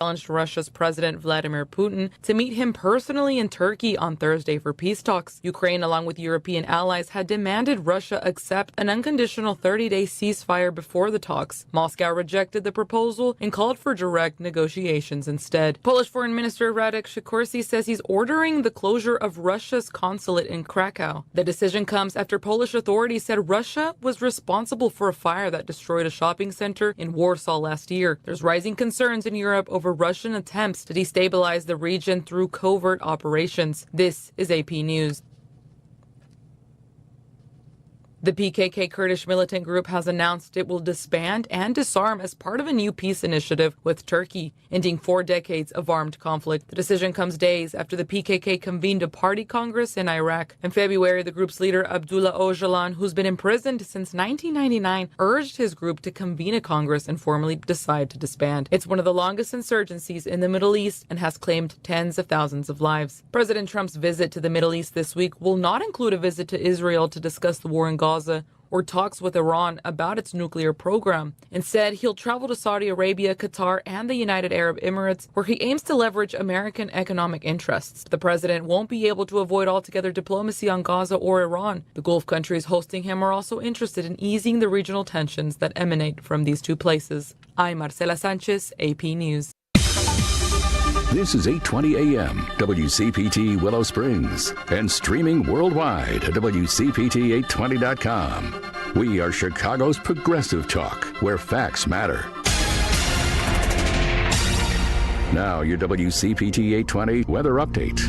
challenged Russia's President Vladimir Putin to meet him personally in Turkey on Thursday for peace talks. Ukraine, along with European allies, had demanded Russia accept an unconditional 30-day ceasefire before the talks. Moscow rejected the proposal and called for direct negotiations instead. Polish Foreign Minister Radek Sikorski says he's ordering the closure of Russia's consulate in Krakow. The decision comes after Polish authorities said Russia was responsible for a fire that destroyed a shopping center in Warsaw last year. There's rising concerns in Europe over Russian attempts to destabilize the region through covert operations. This is AP News. The PKK Kurdish militant group has announced it will disband and disarm as part of a new peace initiative with Turkey, ending 4 decades of armed conflict. The decision comes days after the PKK convened a party congress in Iraq. In February, the group's leader, Abdullah Öcalan, who's been imprisoned since 1999, urged his group to convene a congress and formally decide to disband. It's one of the longest insurgencies in the Middle East and has claimed tens of thousands of lives. President Trump's visit to the Middle East this week will not include a visit to Israel to discuss the war in Gaza or talks with Iran about its nuclear program. Instead, he'll travel to Saudi Arabia, Qatar, and the United Arab Emirates, where he aims to leverage American economic interests. The president won't be able to avoid altogether diplomacy on Gaza or Iran. The Gulf countries hosting him are also interested in easing the regional tensions that emanate from these two places. I'm Marcela Sanchez, AP News. This is 820 AM, WCPT Willow Springs, and streaming worldwide at WCPT820.com. We are Chicago's progressive talk, where facts matter. Now, your WCPT 820 weather update.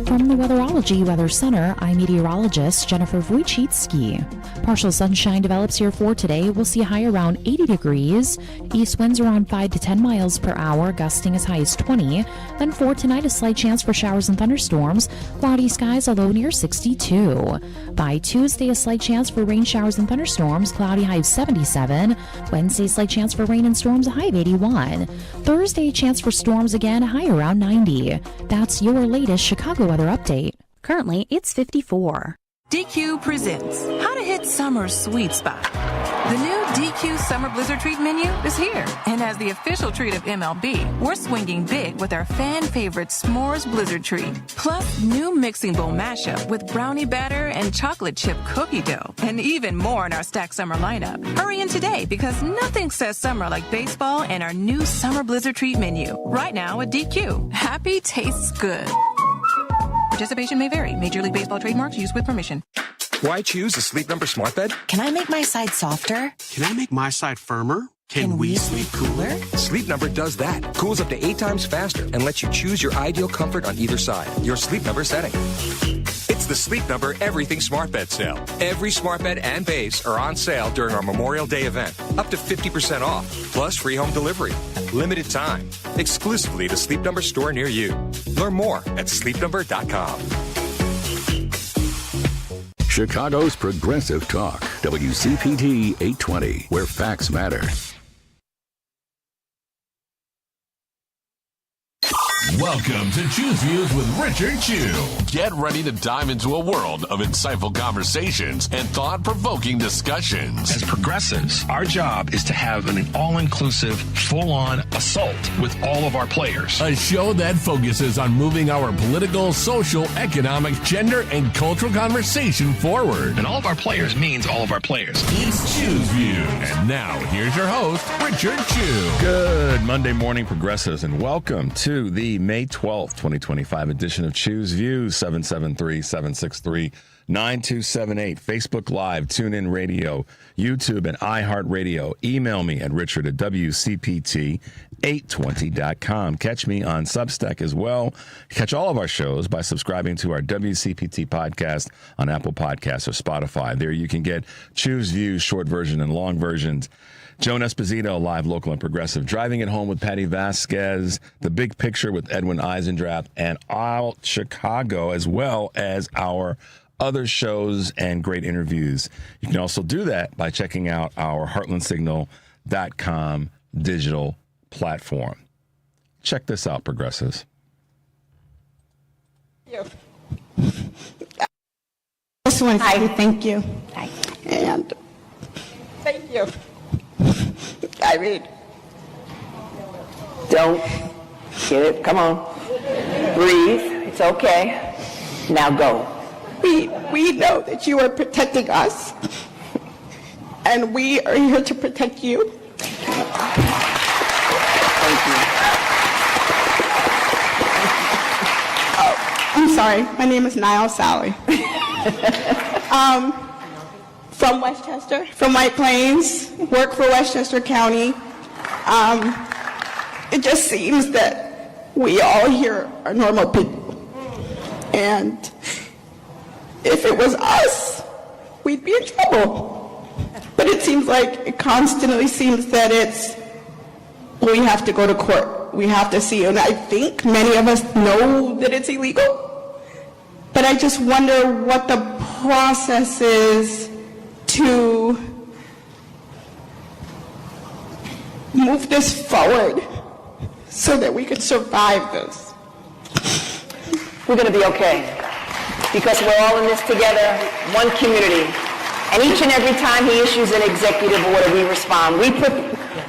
From the Weatherology Weather Center, I'm meteorologist Jennifer Wojcicki. Partial sunshine develops here for today. We'll see a high around 80 degrees. East winds around 5 to 10 miles per hour, gusting as high as 20. Then for tonight, a slight chance for showers and thunderstorms. Cloudy skies, a low near 62. By Tuesday, a slight chance for rain showers and thunderstorms. Cloudy, high of 77. Wednesday, slight chance for rain and storms, a high of 81. Thursday, chance for storms again, a high around 90. That's your latest Chicago weather update. Currently, it's 54. DQ presents how to hit summer's sweet spot. The new DQ Summer Blizzard Treat menu is here. And as the official treat of MLB, we're swinging big with our fan favorite S'mores Blizzard Treat. Plus, new mixing bowl mashup with brownie batter and chocolate chip cookie dough. And even more in our Stack Summer lineup. Hurry in today because nothing says summer like baseball and our new Summer Blizzard Treat menu. Right now at DQ. Happy tastes good. Participation may vary. Major League Baseball trademarks used with permission. Why choose a Sleep Number smart bed? Can I make my side softer? Can I make my side firmer? Can we sleep cooler? Sleep Number does that. Cools up to 8 times faster and lets you choose your ideal comfort on either side. Your Sleep Number setting. It's the Sleep Number Everything Smart Bed sale. Every smart bed and base are on sale during our Memorial Day event. Up to 50% off, plus free home delivery. Limited time. Exclusively at a Sleep Number store near you. Learn more at sleepnumber.com. Chicago's progressive talk, WCPT 820, where facts matter. Welcome to Choose Views with Richard Chu. Get ready to dive into a world of insightful conversations and thought-provoking discussions. As progressives, our job is to have an all-inclusive, full-on assault with all of our players. A show that focuses on moving our political, social, economic, gender, and cultural conversation forward. And all of our players means all of our players. It's Choose Views. And now, here's your host, Richard Chu. Good Monday morning, progressives, and welcome to the May 12th, 2025 edition of Choose Views, 773-763-9278. Facebook Live, TuneIn Radio, YouTube, and iHeartRadio. Email me at richard@WCPT820.com. Catch me on Substack as well. Catch all of our shows by subscribing to our WCPT podcast on Apple Podcasts or Spotify. There you can get Choose Views, short version and long versions. Joan Esposito, live, local, and progressive. Driving It Home with Patty Vasquez. The Big Picture with Edwin Eisendrath. And All Chicago, as well as our other shows and great interviews. You can also do that by checking out our heartlandsignal.com digital platform. Check this out, progressives. Thank you. I just want to say thank you. Hi. And thank you. I mean, Don't get it. Come on. Breathe. It's okay. Now go. we know that you are protecting us, and we are here to protect you. Thank you. I'm sorry. My name is Niall Sally. From Westchester, from White Plains, work for Westchester County. It just seems that we all here are normal people. And if it was us, we'd be in trouble. But it seems like, it constantly seems that we have to go to court. We have to see, and I think many of us know that it's illegal. But I just wonder what the process is to move this forward so that we can survive this. We're going to be okay, because we're all in this together, one community. And each and every time he issues an executive order, we respond.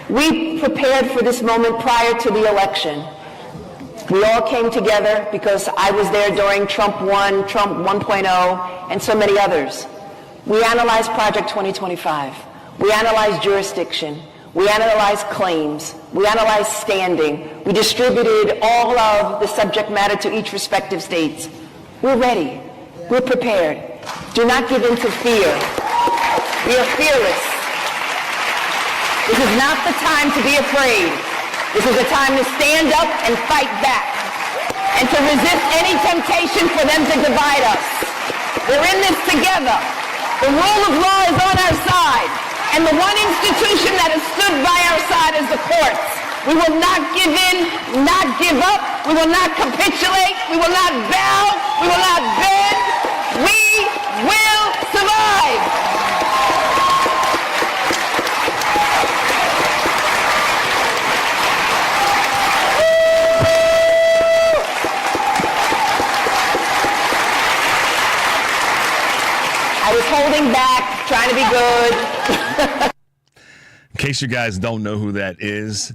We prepared for this moment prior to the election. We all came together because I was there during Trump 1, Trump 1.0, and so many others. We analyzed Project 2025. We analyzed jurisdiction. We analyzed claims. We analyzed standing. We distributed all of the subject matter to each respective states. We're ready. We're prepared. Do not give in to fear. We are fearless. This is not the time to be afraid. This is a time to stand up and fight back and to resist any temptation for them to divide us. We're in this together. The rule of law is on our side, and the one institution that has stood by our side is the courts. We will not give in, not give up. We will not capitulate. We will not bow. We will not bend. We will survive. I was holding back, trying to be good. In case you guys don't know who that is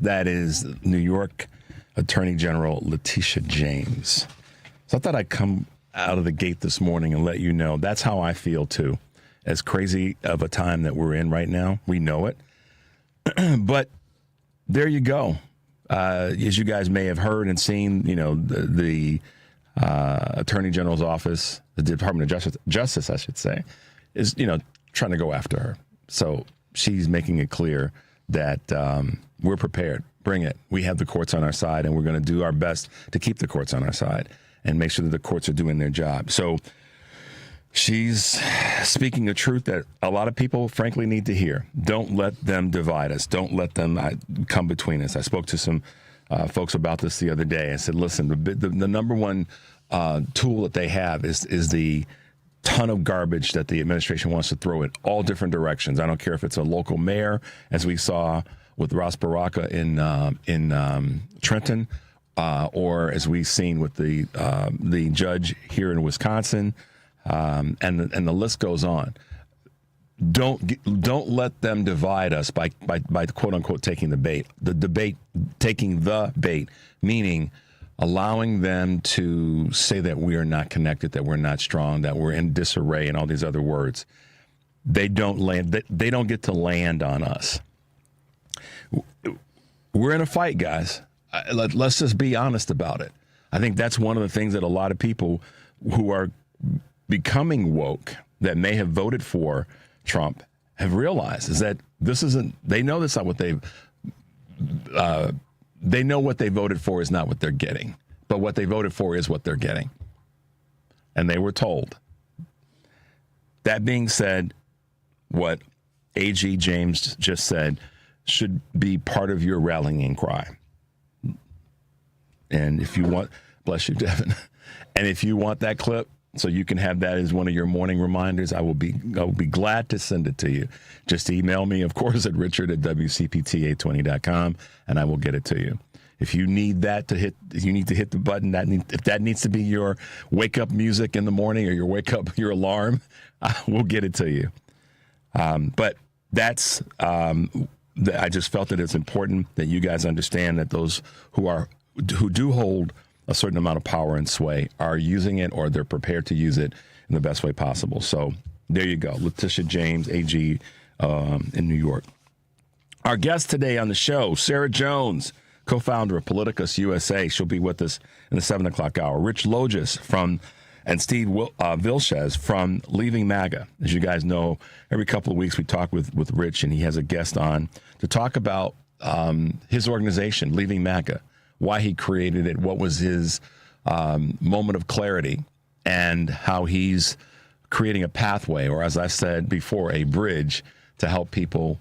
New York Attorney General Letitia James. So I thought I'd come out of the gate this morning and let you know that's how I feel too. As crazy of a time that we're in right now, we know it. But there you go. As you guys may have heard and seen, the Attorney General's office, the Department of Justice, I should say, is, trying to go after her. So she's making it clear that we're prepared. Bring it. We have the courts on our side, and we're going to do our best to keep the courts on our side and make sure that the courts are doing their job. So she's speaking a truth that a lot of people, frankly, need to hear. Don't let them divide us. Don't let them come between us. I spoke to some folks about this the other day. I said, listen, the number one tool that they have is the ton of garbage that the administration wants to throw in all different directions. I don't care if it's a local mayor, as we saw with Ross Baraka in Trenton, or as we've seen with the judge here in Wisconsin, and the list goes on. Don't let them divide us by quote unquote taking the bait. Taking the bait, meaning allowing them to say that we are not connected, that we're not strong, that we're in disarray, and all these other words. They don't get to land on us. We're in a fight, guys. Let's just be honest about it. I think that's one of the things that a lot of people who are becoming woke, that may have voted for Trump, have realized is that this isn't. They know that's not what they've. They know what they voted for is not what they're getting, but what they voted for is what they're getting, and they were told. That being said, what AG James just said should be part of your rallying cry. And if you want, bless you, Devin, and if you want that clip, so you can have that as one of your morning reminders, I will be glad to send it to you. Just email me, of course, at richard@WCPT820.com, and I will get it to you. If you need that to hit, if you need to hit the button, if that needs to be your wake up music in the morning or your alarm, we'll get it to you. But that's I just felt that it's important that you guys understand that those who do hold a certain amount of power and sway are using it, or they're prepared to use it in the best way possible. So there you go. Letitia James, AG in New York. Our guest today on the show, Sarah Jones, co-founder of PoliticusUSA. She'll be with us in the 7 o'clock hour. Rich Logis and Steve Vilchez from Leaving MAGA. As you guys know, every couple of weeks we talk with Rich, and he has a guest on to talk about his organization, Leaving MAGA, why he created it, what was his moment of clarity, and how he's creating a pathway, or as I said before, a bridge to help people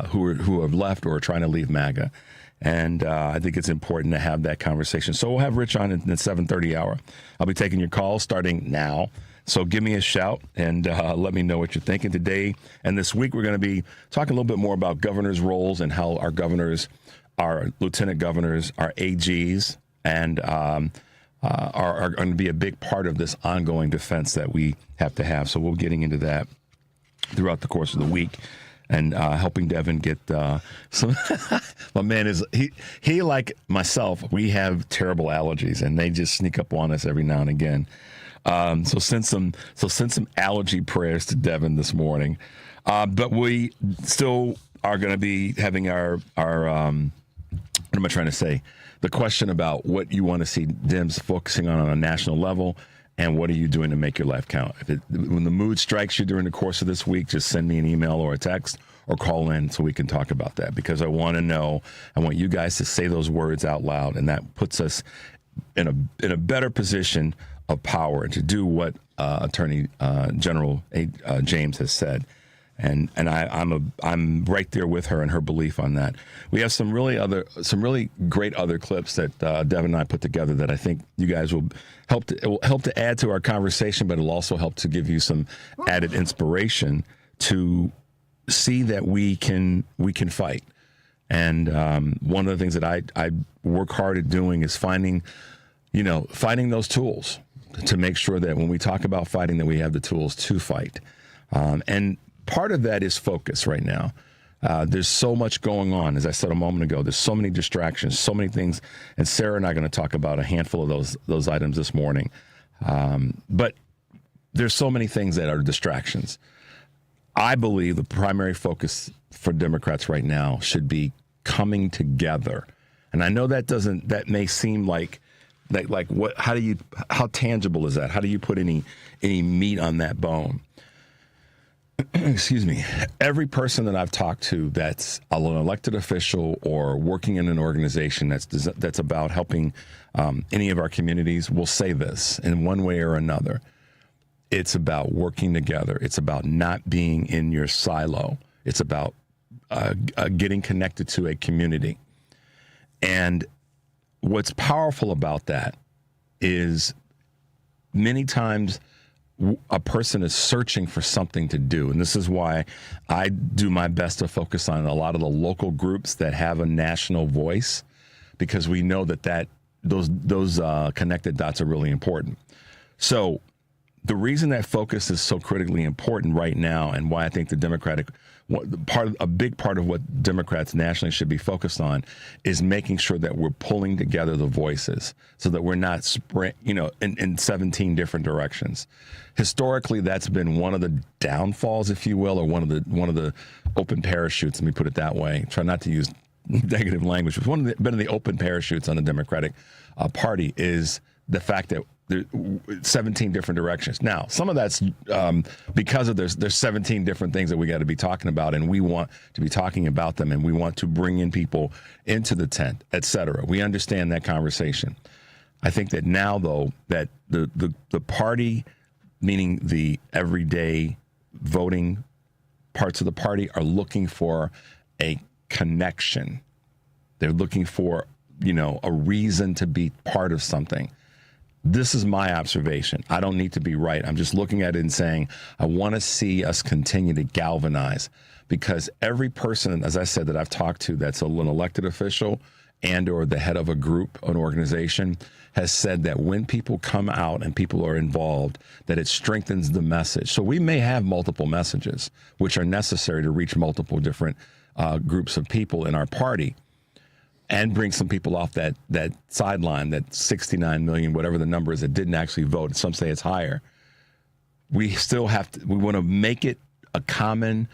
who have left or are trying to leave MAGA. And I think it's important to have that conversation. So we'll have Rich on in the 7:30 hour. I'll be taking your calls starting now. So give me a shout and let me know what you're thinking today. And this week, we're going to be talking a little bit more about governors' roles and how our governors, our lieutenant governors, our AGs, and are going to be a big part of this ongoing defense that we have to have. So we'll be getting into that throughout the course of the week. And helping Devin get some. My man is he like myself. We have terrible allergies, and they just sneak up on us every now and again. So send some allergy prayers to Devin this morning. But we still are going to be having our what am I trying to say? The question about what you want to see Dems focusing on a national level. And what are you doing to make your life count? When the mood strikes you during the course of this week, just send me an email or a text or call in so we can talk about that, because I want to know. I want you guys to say those words out loud, and that puts us in a better position of power to do what Attorney General James has said. And I'm right there with her and her belief on that. We have some really great other clips that Devin and I put together that I think you guys will help to add to our conversation, but it'll also help to give you some added inspiration to see that we can fight. And one of the things that I work hard at doing is finding those tools to make sure that when we talk about fighting, that we have the tools to fight. And part of that is focus right now. There's so much going on. As I said a moment ago, there's so many distractions, so many things. And Sarah and I are going to talk about a handful of those items this morning. But there's so many things that are distractions. I believe the primary focus for Democrats right now should be coming together. And I know that may seem like what? How tangible is that? How do you put any meat on that bone? Excuse me. Every person that I've talked to that's an elected official or working in an organization that's about helping any of our communities will say this in one way or another. It's about working together. It's about not being in your silo. It's about getting connected to a community. And what's powerful about that is many times a person is searching for something to do. And this is why I do my best to focus on a lot of the local groups that have a national voice, because we know that those connected dots are really important. So the reason that focus is so critically important right now, and why I think a big part of what Democrats nationally should be focused on, is making sure that we're pulling together the voices so that we're not in 17 different directions. Historically, that's been one of the downfalls, if you will, or one of the open parachutes. Let me put it that way. Try not to use negative language. But one of the open parachutes on the Democratic Party is the fact that there's 17 different directions. Now, some of that's because of there's 17 different things that we got to be talking about, and we want to be talking about them, and we want to bring in people into the tent, et cetera. We understand that conversation. I think that now, though, that the party, meaning the everyday voting parts of the party, are looking for a connection. They're looking for, a reason to be part of something. This is my observation. I don't need to be right. I'm just looking at it and saying, I want to see us continue to galvanize, because every person, as I said, that I've talked to that's an elected official and or the head of a group, an organization, has said that when people come out and people are involved, that it strengthens the message. So we may have multiple messages, which are necessary to reach multiple different groups of people in our party and bring some people off that sideline, that 69 million, whatever the number is, that didn't actually vote. Some say it's higher. We still have to, we want to make it a common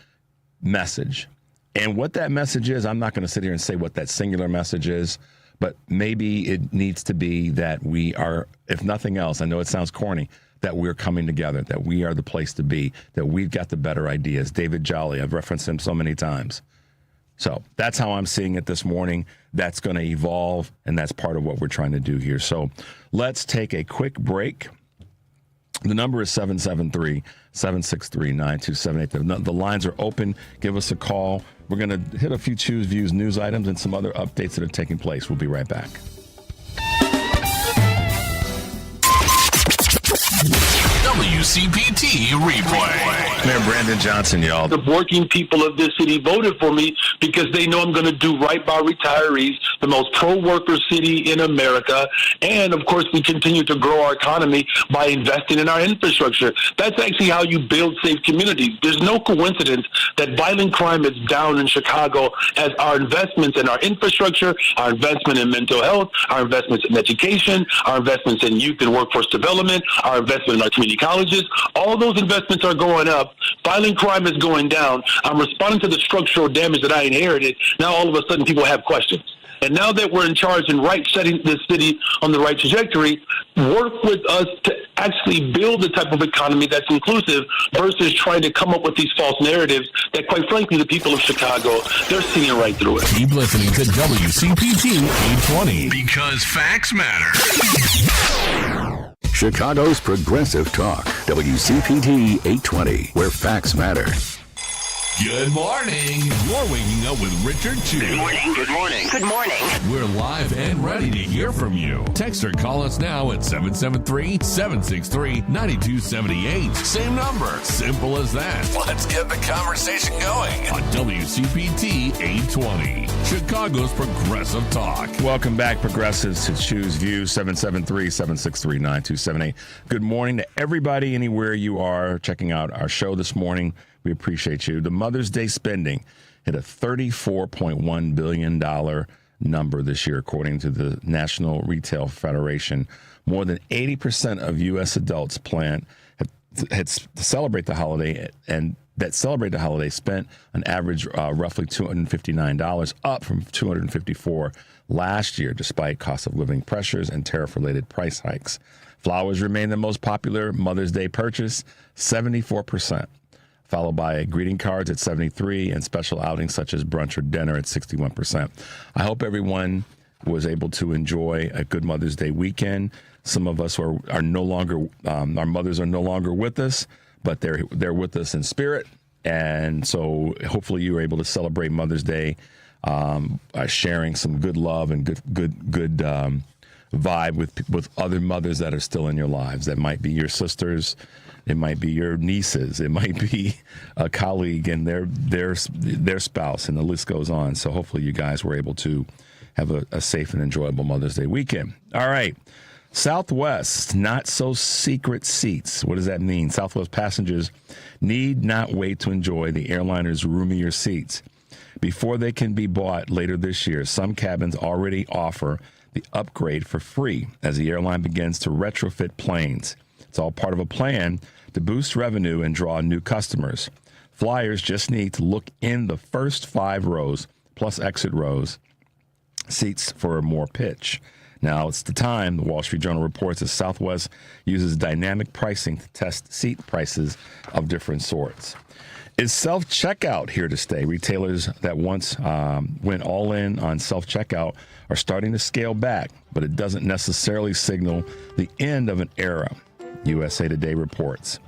message. And what that message is, I'm not going to sit here and say what that singular message is, but maybe it needs to be that we are, if nothing else, I know it sounds corny, that we're coming together, that we are the place to be, that we've got the better ideas. David Jolly, I've referenced him so many times. So that's how I'm seeing it this morning. That's going to evolve, and that's part of what we're trying to do here. So let's take a quick break. The number is 773-763-9278. The lines are open. Give us a call. We're going to hit a few Choose Views news items and some other updates that are taking place. We'll be right back. WCPT replay. Mayor Brandon Johnson, y'all. The working people of this city voted for me because they know I'm going to do right by retirees, the most pro-worker city in America. And, of course, we continue to grow our economy by investing in our infrastructure. That's actually how you build safe communities. There's no coincidence that violent crime is down in Chicago as our investments in our infrastructure, our investment in mental health, our investments in education, our investments in youth and workforce development, our investment in our community colleges, all those investments are going up. Violent crime is going down. I'm responding to the structural damage that I inherited. Now all of a sudden people have questions. And now that we're in charge and setting this city on the right trajectory, work with us to actually build the type of economy that's inclusive versus trying to come up with these false narratives that, quite frankly, the people of Chicago, they're seeing right through it. Keep listening to WCPT 820 because facts matter. Chicago's Progressive Talk, WCPT 820, where facts matter. Good morning. You're waking up with Richard Chu. Good morning. Good morning. Good morning. We're live and ready to hear from you. Text or call us now at 773-763-9278. Same number. Simple as that. Let's get the conversation going on WCPT 820, Chicago's Progressive Talk. Welcome back, Progressives, to Choose View, 773-763-9278. Good morning to everybody, anywhere you are checking out our show this morning. We appreciate you. The Mother's Day spending hit a $34.1 billion number this year, according to the National Retail Federation. More than 80% of U.S. adults had celebrate the holiday, and that celebrate the holiday spent on average roughly $259, up from $254 last year, despite cost of living pressures and tariff-related price hikes. Flowers remain the most popular Mother's Day purchase, 74%. Followed by greeting cards at 73% and special outings such as brunch or dinner at 61%. I hope everyone was able to enjoy a good Mother's Day weekend. Some of us are no longer, our mothers are no longer with us, but they're with us in spirit. And so hopefully you were able to celebrate Mother's Day by sharing some good love and good vibe with other mothers that are still in your lives. That might be your sisters. It might be your nieces. It might be a colleague and their spouse, and the list goes on. So hopefully you guys were able to have a safe and enjoyable Mother's Day weekend. All right. Southwest, not so secret seats. What does that mean? Southwest passengers need not wait to enjoy the airliner's roomier seats. Before they can be bought later this year, some cabins already offer the upgrade for free as the airline begins to retrofit planes. It's all part of a plan to boost revenue and draw new customers. Flyers just need to look in the first 5 rows, plus exit rows, seats for more pitch. Now it's the time, the Wall Street Journal reports, that Southwest uses dynamic pricing to test seat prices of different sorts. Is self-checkout here to stay? Retailers that once went all in on self-checkout are starting to scale back, but it doesn't necessarily signal the end of an era, USA Today reports.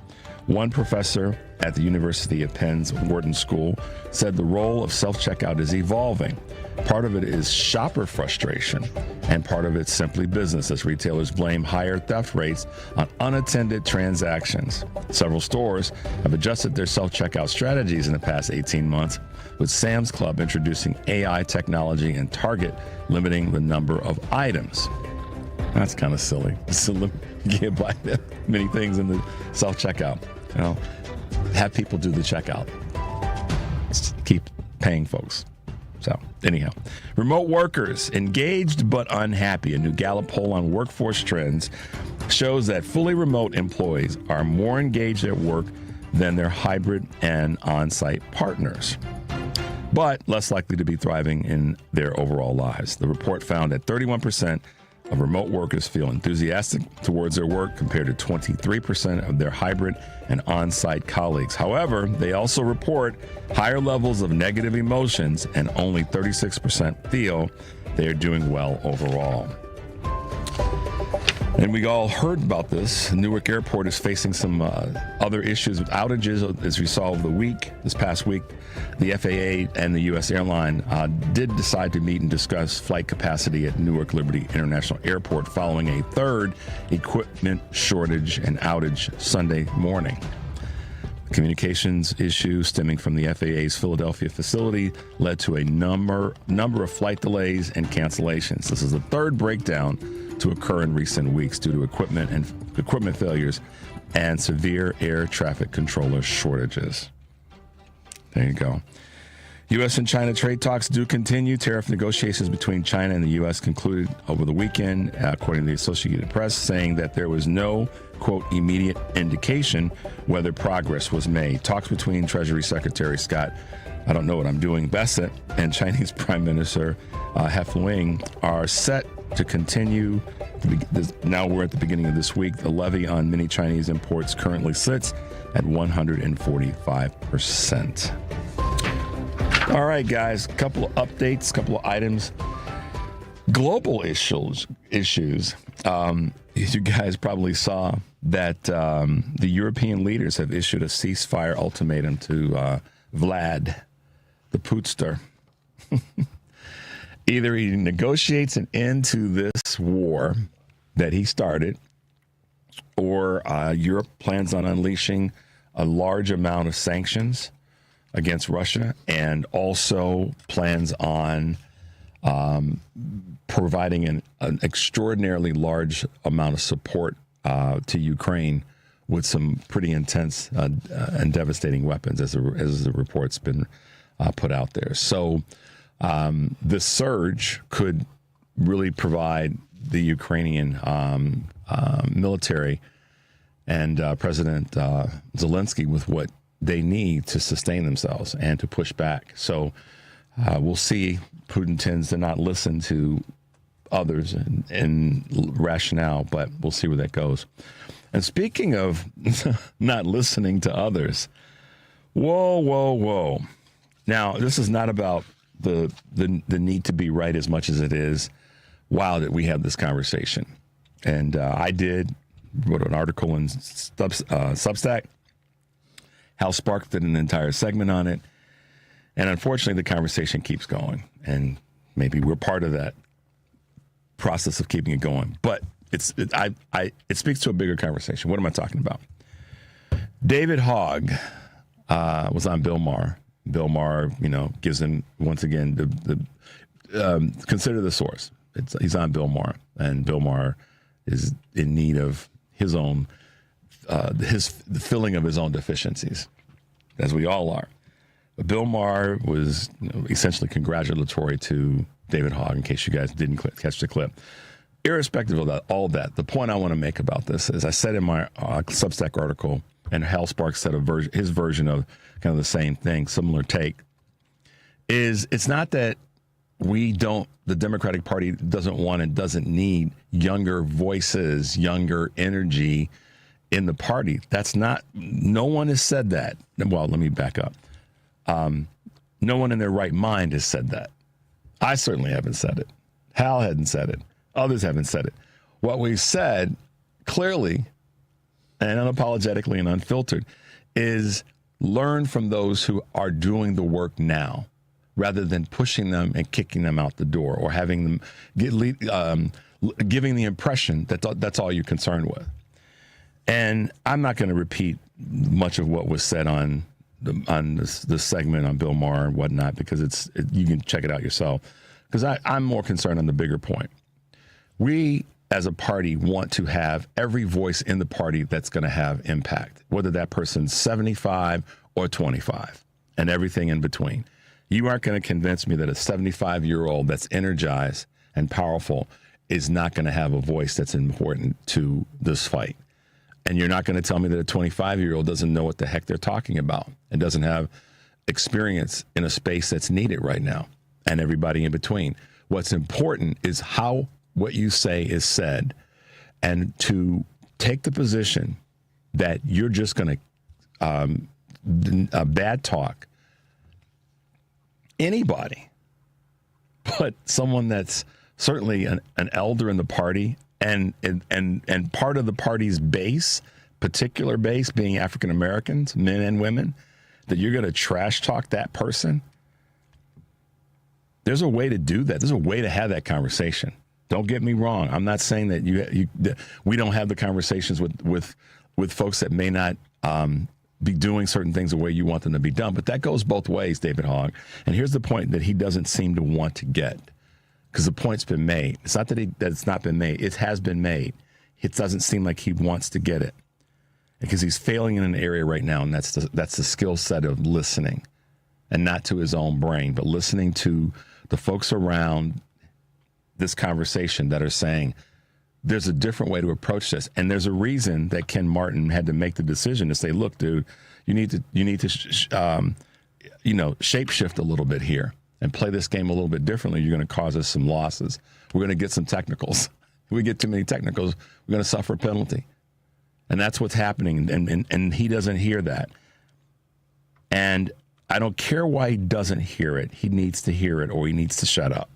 One professor at the University of Penn's Wharton School said the role of self-checkout is evolving. Part of it is shopper frustration, and part of it's simply business, as retailers blame higher theft rates on unattended transactions. Several stores have adjusted their self-checkout strategies in the past 18 months, with Sam's Club introducing AI technology and Target limiting the number of items. That's kind of silly. You can't buy that many things in the self-checkout. You know, have people do the checkout. Keep paying folks. So anyhow, remote workers engaged but unhappy. A new Gallup poll on workforce trends shows that fully remote employees are more engaged at work than their hybrid and on-site partners, but less likely to be thriving in their overall lives. The report found that 31% of remote workers feel enthusiastic towards their work compared to 23% of their hybrid and on-site colleagues. However, they also report higher levels of negative emotions, and only 36% feel they are doing well overall. And we all heard about this. Newark Airport is facing some other issues with outages, as we saw over the week. This past week, the FAA and the U.S. airline did decide to meet and discuss flight capacity at Newark Liberty International Airport following a third equipment shortage and outage Sunday morning. Communications issues stemming from the FAA's Philadelphia facility led to a number of flight delays and cancellations. This is the third breakdown to occur in recent weeks due to equipment failures and severe air traffic controller shortages. There you go. U.S. and China trade talks do continue. Tariff negotiations between China and the U.S. concluded over the weekend, according to the Associated Press, saying that there was no, quote, immediate indication whether progress was made. Talks between Treasury Secretary Scott, I don't know what I'm doing, Bassett, and Chinese Prime Minister He Feng are set to continue. Now we're at the beginning of this week. The levy on many Chinese imports currently sits at 145%. All right, guys, a couple of updates, a couple of items. Global issues. You guys probably saw that the European leaders have issued a ceasefire ultimatum to Vlad, the Pootster. Either he negotiates an end to this war that he started, or Europe plans on unleashing a large amount of sanctions against Russia, and also plans on providing an extraordinarily large amount of support to Ukraine with some pretty intense and devastating weapons, as the report's been put out there. So this surge could really provide the Ukrainian military and President Zelensky with what they need to sustain themselves and to push back. So we'll see. Putin tends to not listen to others and rationale, but we'll see where that goes. And speaking of not listening to others, whoa. Now, this is not about the need to be right as much as it is wow that we had this conversation. And I wrote an article in Substack. Hal Sparks did an entire segment on it. And unfortunately, the conversation keeps going. And maybe we're part of that process of keeping it going. But it speaks to a bigger conversation. What am I talking about? David Hogg was on Bill Maher. Bill Maher, gives him, once again, consider the source. He's on Bill Maher. And Bill Maher is in need of his own, the filling of his own deficiencies, as we all are. But Bill Maher was essentially congratulatory to David Hogg, in case you guys didn't catch the clip. Irrespective of that, all that, the point I want to make about this is I said in my Substack article, and Hal Sparks said his version of kind of the same thing, similar take, is it's not that the Democratic Party doesn't want and doesn't need younger voices, younger energy in the party. No one has said that. Well, let me back up. No one in their right mind has said that. I certainly haven't said it. Hal hadn't said it. Others haven't said it. What we've said clearly and unapologetically and unfiltered is learn from those who are doing the work now, rather than pushing them and kicking them out the door, or having them giving the impression that that's all you're concerned with. And I'm not going to repeat much of what was said on this segment on Bill Maher and whatnot, because you can check it out yourself. Because I'm more concerned on the bigger point. We, as a party, want to have every voice in the party that's going to have impact, whether that person's 75 or 25 and everything in between. You aren't going to convince me that a 75-year-old that's energized and powerful is not going to have a voice that's important to this fight. And you're not going to tell me that a 25-year-old doesn't know what the heck they're talking about and doesn't have experience in a space that's needed right now, and everybody in between. What's important is how what you say is said, and to take the position that you're just going to bad talk anybody, but someone that's certainly an elder in the party and part of the party's base, particular base being African Americans, men and women, that you're going to trash talk that person. There's a way to do that. There's a way to have that conversation. Don't get me wrong. I'm not saying that we don't have the conversations with folks that may not be doing certain things the way you want them to be done. But that goes both ways, David Hogg. And here's the point that he doesn't seem to want to get, because the point's been made. It's not that it's not been made. It has been made. It doesn't seem like he wants to get it, because he's failing in an area right now, and that's the skill set of listening, and not to his own brain, but listening to the folks around this conversation that are saying, there's a different way to approach this. And there's a reason that Ken Martin had to make the decision to say, look, dude, you need to shapeshift a little bit here and play this game a little bit differently. You're going to cause us some losses. We're going to get some technicals. If we get too many technicals, we're going to suffer a penalty. And that's what's happening. And he doesn't hear that. And I don't care why he doesn't hear it. He needs to hear it, or he needs to shut up.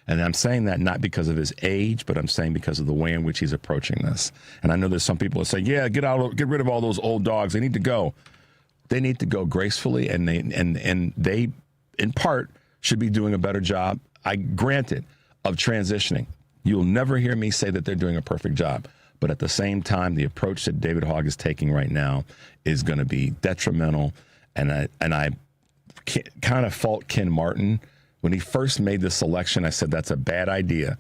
And I'm saying that not because of his age, but I'm saying because of the way in which he's approaching this. And I know there's some people that say, yeah, get rid of all those old dogs. They need to go. They need to go gracefully, and they in part should be doing a better job, granted, of transitioning. You'll never hear me say that they're doing a perfect job. But at the same time, the approach that David Hogg is taking right now is going to be detrimental. And I kind of fault Ken Martin. When he first made this selection, I said that's a bad idea.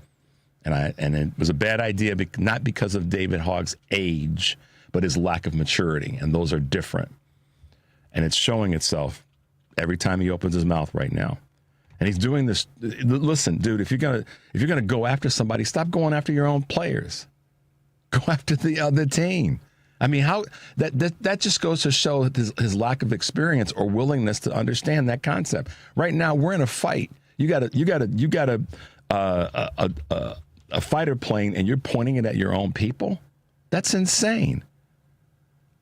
And it was a bad idea not because of David Hogg's age, but his lack of maturity. And those are different. And it's showing itself every time he opens his mouth right now. And he's doing this. Listen, dude, if you're gonna go after somebody, stop going after your own players. Go after the other team. I mean, how that just goes to show his lack of experience or willingness to understand that concept. Right now, we're in a fight. You got a fighter plane, and you're pointing it at your own people. That's insane.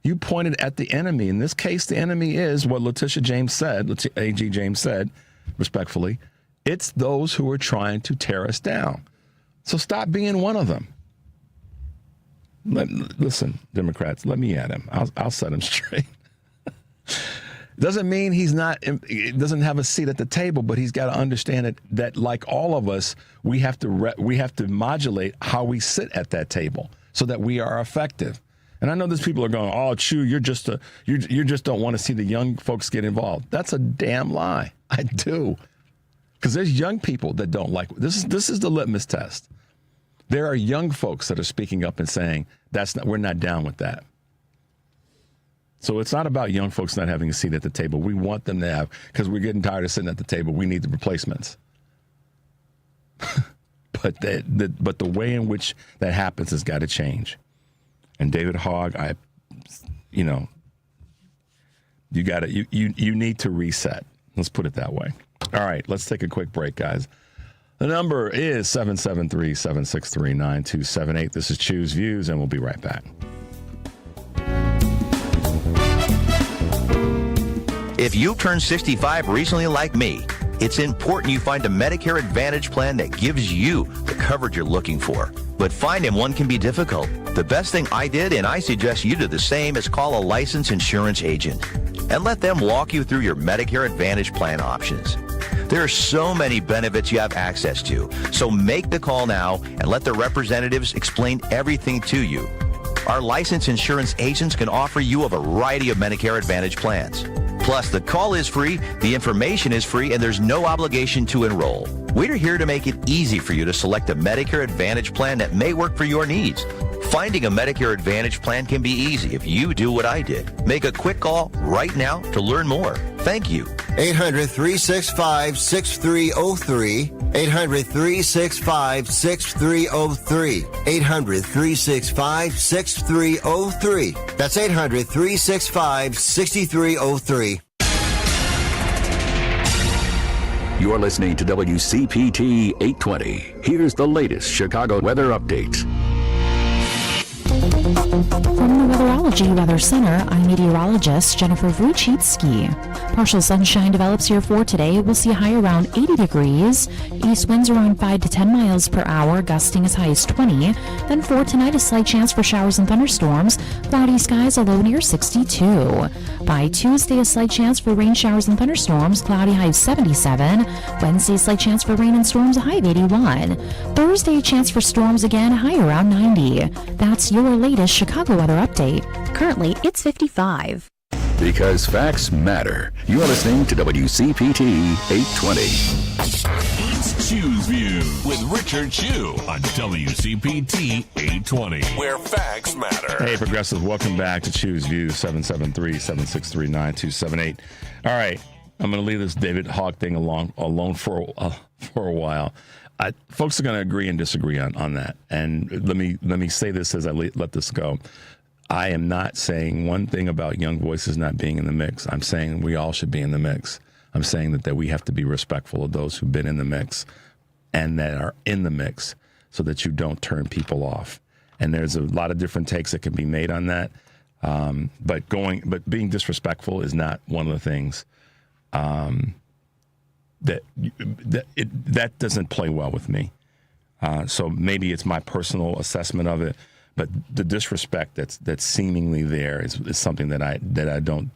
You pointed at the enemy. In this case, the enemy is what AG James said, respectfully. It's those who are trying to tear us down. So stop being one of them. Listen, Democrats, let me at him. I'll set him straight. Doesn't mean he doesn't have a seat at the table, but he's got to understand that like all of us, we have to modulate how we sit at that table so that we are effective. And I know there's people are going, oh, Chew, you just don't want to see the young folks get involved. That's a damn lie. I do, because there's young people that don't like this. This is the litmus test. There are young folks that are speaking up and saying we're not down with that. So it's not about young folks not having a seat at the table. We want them to have, because we're getting tired of sitting at the table. We need the replacements. But the way in which that happens has got to change. And David Hogg, you need to reset. Let's put it that way. All right, let's take a quick break, guys. The number is 773-763-9278. This is Choose Views, and we'll be right back. If you turned 65 recently like me, it's important you find a Medicare Advantage plan that gives you the coverage you're looking for. But finding one can be difficult. The best thing I did, and I suggest you do the same, is call a licensed insurance agent and let them walk you through your Medicare Advantage plan options. There are so many benefits you have access to, so make the call now and let the representatives explain everything to you. Our licensed insurance agents can offer you a variety of Medicare Advantage plans. Plus, the call is free, the information is free, and there's no obligation to enroll. We're here to make it easy for you to select a Medicare Advantage plan that may work for your needs. Finding a Medicare Advantage plan can be easy if you do what I did. Make a quick call right now to learn more. Thank you. 800-365-6303. 800-365-6303. 800-365-6303. That's 800-365-6303. You're listening to WCPT 820. Here's the latest Chicago weather update. From the Weatherology Weather Center, I'm meteorologist Jennifer Vilchez. Partial sunshine develops here for today. We'll see a high around 80 degrees. East winds around 5 to 10 miles per hour, gusting as high as 20. Then for tonight, a slight chance for showers and thunderstorms. Cloudy skies, a low near 62. By Tuesday, a slight chance for rain showers and thunderstorms. Cloudy, high of 77. Wednesday, a slight chance for rain and storms, a high of 81. Thursday, a chance for storms again, high around 90. That's your latest Chicago weather update. Currently, it's 55. Because facts matter. You're listening to WCPT 820. It's Choose View with Richard Chu on WCPT 820, where facts matter. Hey, Progressive, welcome back to Choose View, 773-763-9278. All right, I'm going to leave this David Hogg thing alone for a while. Folks are going to agree and disagree on that. And let me say this as I let this go. I am not saying one thing about young voices not being in the mix. I'm saying we all should be in the mix. I'm saying that we have to be respectful of those who've been in the mix and that are in the mix so that you don't turn people off. And there's a lot of different takes that can be made on that. But being disrespectful is not one of the things that doesn't play well with me. So maybe it's my personal assessment of it. But the disrespect that's seemingly there is something that I don't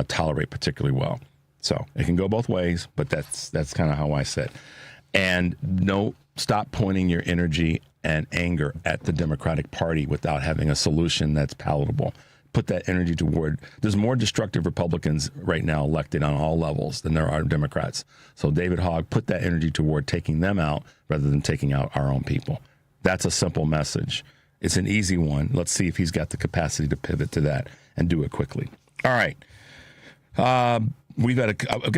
tolerate particularly well. So it can go both ways, but that's kind of how I sit. And stop pointing your energy and anger at the Democratic Party without having a solution that's palatable. Put that energy toward. There's more destructive Republicans right now elected on all levels than there are Democrats. So David Hogg, put that energy toward taking them out rather than taking out our own people. That's a simple message. It's an easy one. Let's see if he's got the capacity to pivot to that and do it quickly. All right. I've got a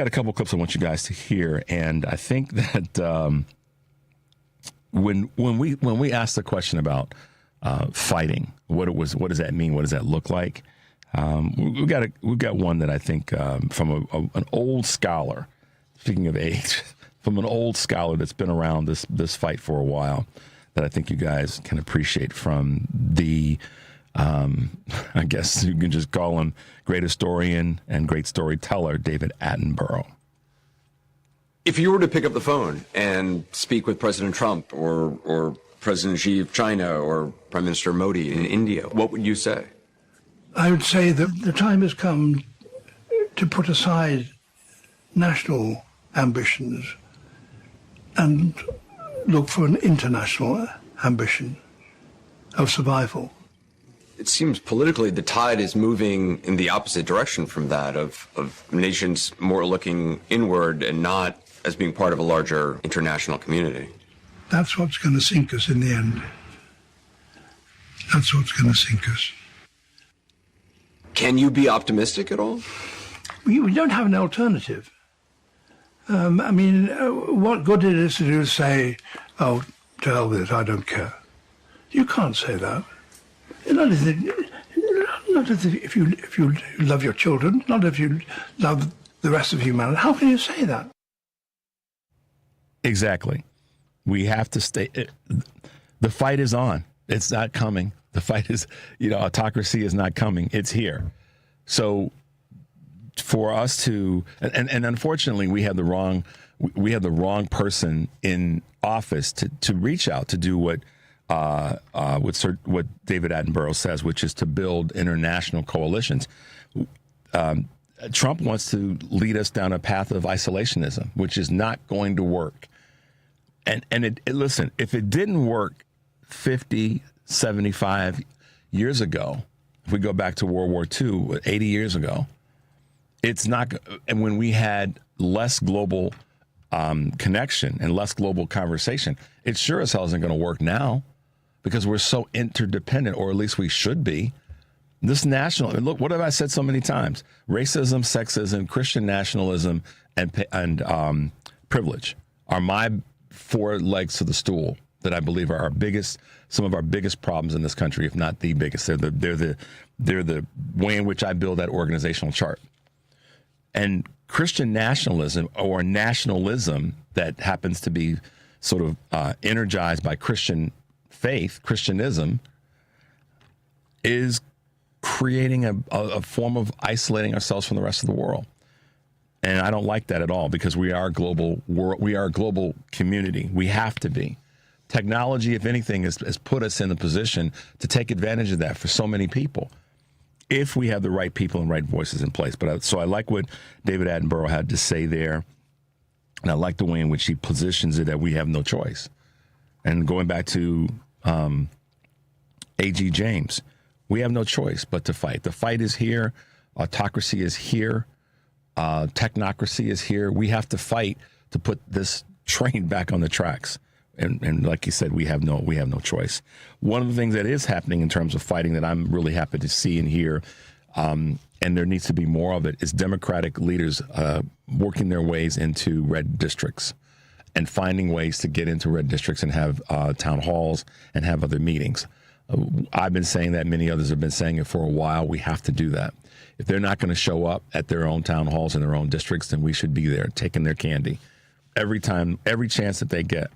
couple clips I want you guys to hear, and I think that when we asked the question about fighting, what does that mean? What does that look like? We've got one that I think from an old scholar. Speaking of age, from an old scholar that's been around this fight for a while, that I think you guys can appreciate from the, I guess you can just call him great historian and great storyteller, David Attenborough. If you were to pick up the phone and speak with President Trump or President Xi of China or Prime Minister Modi in India, what would you say? I would say that the time has come to put aside national ambitions and look for an international ambition of survival. It seems politically the tide is moving in the opposite direction from that, of nations more looking inward and not as being part of a larger international community. That's what's going to sink us in the end. That's what's going to sink us. Can you be optimistic at all? We don't have an alternative. What good it is to do is say, oh, to hell with it, I don't care. You can't say that. Not if you love your children, not if you love the rest of humanity. How can you say that? Exactly. We have to stay. The fight is on. It's not coming. The fight is, autocracy is not coming. It's here. So for us to, and unfortunately, we have the wrong person in office to reach out to do what David Attenborough says, which is to build international coalitions. Trump wants to lead us down a path of isolationism, which is not going to work. And listen, if it didn't work 50, 75 years ago, if we go back to World War II, 80 years ago, it's not. And when we had less global connection and less global conversation, it sure as hell isn't going to work now because we're so interdependent, or at least we should be. This look, what have I said so many times? Racism, sexism, Christian nationalism, and privilege are my 4 legs to the stool that I believe are some of our biggest problems in this country, if not the biggest. They're the way in which I build that organizational chart. And Christian nationalism, or nationalism that happens to be sort of energized by Christian faith, Christianism, is creating a form of isolating ourselves from the rest of the world. And I don't like that at all, because we are a global world. We are a global community. We have to be. Technology, if anything, has put us in the position to take advantage of that for so many people, if we have the right people and right voices in place. So I like what David Attenborough had to say there, and I like the way in which he positions it, that we have no choice. And going back to A.G. James, we have no choice but to fight. The fight is here. Autocracy is here. Technocracy is here. We have to fight to put this train back on the tracks. And like you said, we have no choice. One of the things that is happening in terms of fighting that I'm really happy to see and hear, and there needs to be more of it, is Democratic leaders working their ways into red districts and finding ways to get into red districts and have town halls and have other meetings. I've been saying that. Many others have been saying it for a while. We have to do that. If they're not going to show up at their own town halls in their own districts, then we should be there taking their candy every time, every chance that they get.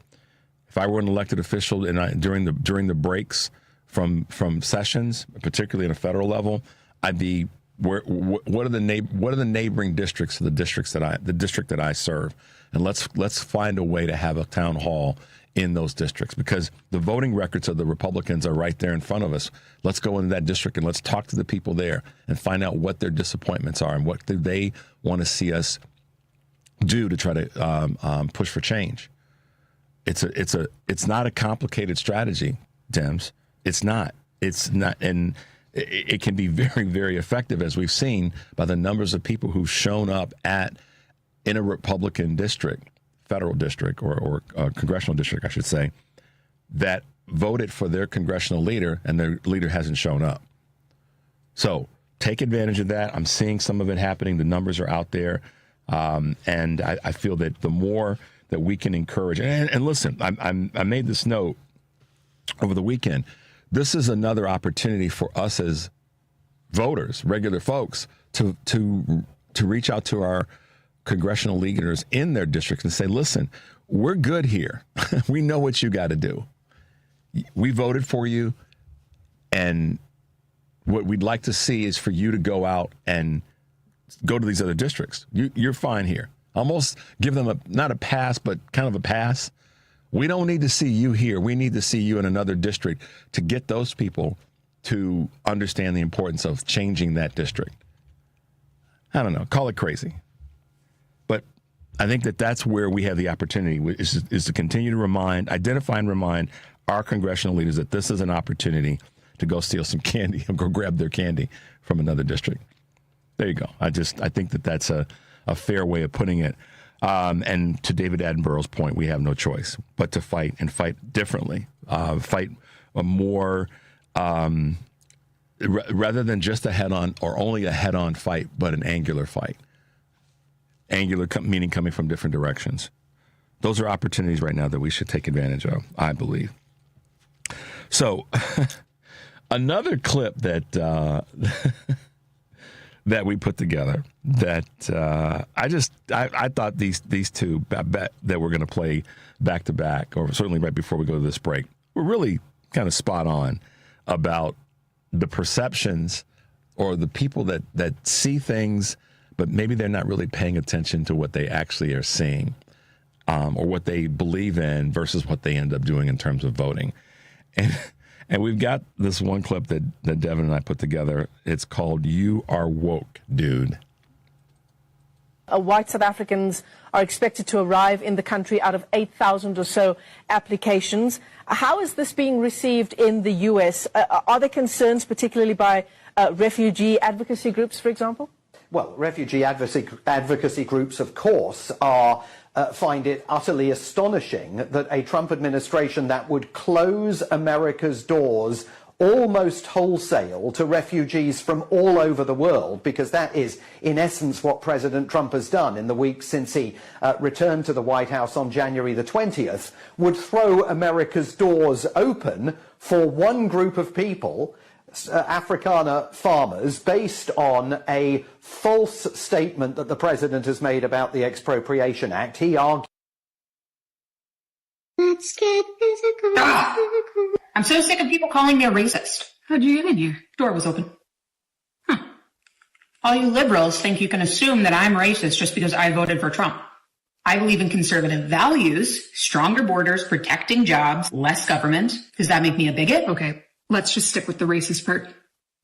If I were an elected official and during the breaks from sessions, particularly at a federal level, I'd be what are the neighboring districts to the district that I serve, and let's find a way to have a town hall in those districts, because the voting records of the Republicans are right there in front of us. Let's go into that district and let's talk to the people there and find out what their disappointments are and what do they want to see us do to try to push for change. It's not a complicated strategy, Dems. It's not, and it can be very, very effective, as we've seen by the numbers of people who've shown up in a Republican district, federal district, or congressional district, I should say, that voted for their congressional leader and their leader hasn't shown up. So take advantage of that. I'm seeing some of it happening. The numbers are out there, and I feel that the more that we can encourage. And listen, I made this note over the weekend. This is another opportunity for us as voters, regular folks, to reach out to our congressional leaders in their districts and say, listen, we're good here. We know what you got to do. We voted for you, and what we'd like to see is for you to go out and go to these other districts. You're fine here. Almost give them not a pass, but kind of a pass. We don't need to see you here. We need to see you in another district to get those people to understand the importance of changing that district. I don't know. Call it crazy. But I think that's where we have the opportunity is to continue to identify and remind our congressional leaders that this is an opportunity to go steal some candy or go grab their candy from another district. There you go. I think that's a fair way of putting it. And to David Attenborough's point, we have no choice but to fight and fight differently, fight a more, rather than just a head-on or only a head-on fight, but an angular fight. Angular meaning coming from different directions. Those are opportunities right now that we should take advantage of, I believe. So another clip that that we put together that I thought these two that we're going to play back to back, or certainly right before we go to this break, were really kind of spot on about the perceptions or the people that see things, but maybe they're not really paying attention to what they actually are seeing, or what they believe in versus what they end up doing in terms of voting. And we've got this one clip that Devin and I put together. It's called "You Are Woke, Dude." White South Africans are expected to arrive in the country out of 8,000 or so applications. How is this being received in the U.S.? Are there concerns, particularly by refugee advocacy groups, for example? Well, refugee advocacy groups, of course, find it utterly astonishing that a Trump administration that would close America's doors almost wholesale to refugees from all over the world, because that is, in essence, what President Trump has done in the weeks since he returned to the White House on January the 20th, would throw America's doors open for one group of people, Afrikaner farmers, based on a false statement that the president has made about the Expropriation Act. He argued... Let's get physical. I'm so sick of people calling me a racist. How'd you get in here? Door was open. All you liberals think you can assume that I'm racist just because I voted for Trump. I believe in conservative values, stronger borders, protecting jobs, less government. Does that make me a bigot? Okay, let's just stick with the racist part.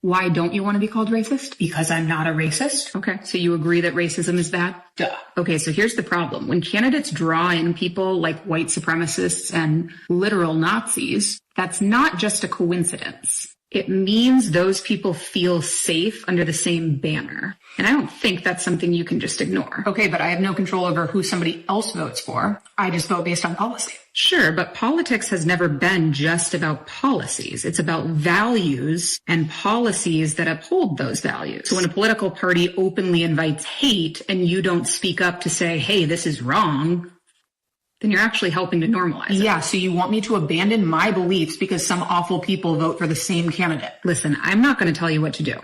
Why don't you want to be called racist? Because I'm not a racist. Okay, so you agree that racism is bad? Duh. Okay, so here's the problem. When candidates draw in people like white supremacists and literal Nazis, that's not just a coincidence. It means those people feel safe under the same banner. And I don't think that's something you can just ignore. Okay, but I have no control over who somebody else votes for. I just vote based on policy. Sure, but politics has never been just about policies. It's about values and policies that uphold those values. So when a political party openly invites hate and you don't speak up to say, hey, this is wrong, then you're actually helping to normalize it. Yeah, so you want me to abandon my beliefs because some awful people vote for the same candidate? Listen, I'm not going to tell you what to do.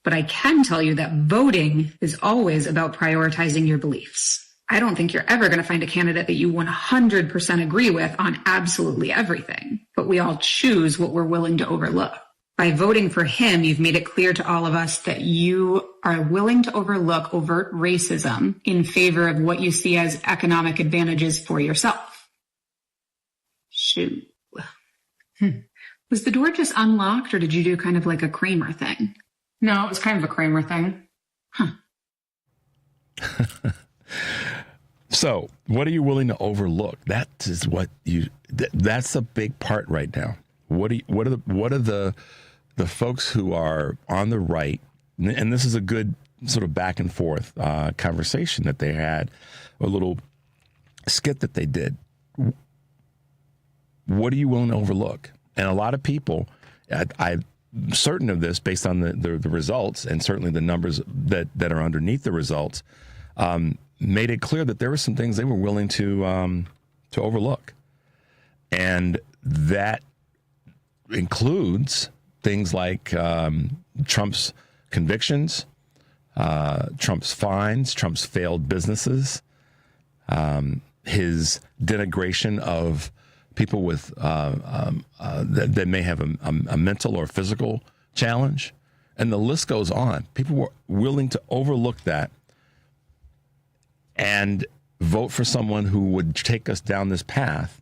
But I can tell you that voting is always about prioritizing your beliefs. I don't think you're ever going to find a candidate that you 100% agree with on absolutely everything. But we all choose what we're willing to overlook. By voting for him, you've made it clear to all of us that you are willing to overlook overt racism in favor of what you see as economic advantages for yourself. Shoot. Was the door just unlocked, or did you do kind of like a Kramer thing? No, it was kind of a Kramer thing. So, what are you willing to overlook? That is what that's a big part right now. What are the folks who are on the right, and this is a good sort of back and forth conversation that they had, a little skit that they did. What are you willing to overlook? And a lot of people, I'm certain of this based on the results, and certainly the numbers that are underneath the results, made it clear that there were some things they were willing to overlook. And that includes things like Trump's convictions, Trump's fines, Trump's failed businesses, his denigration of people with that may have a mental or physical challenge, and the list goes on. People were willing to overlook that and vote for someone who would take us down this path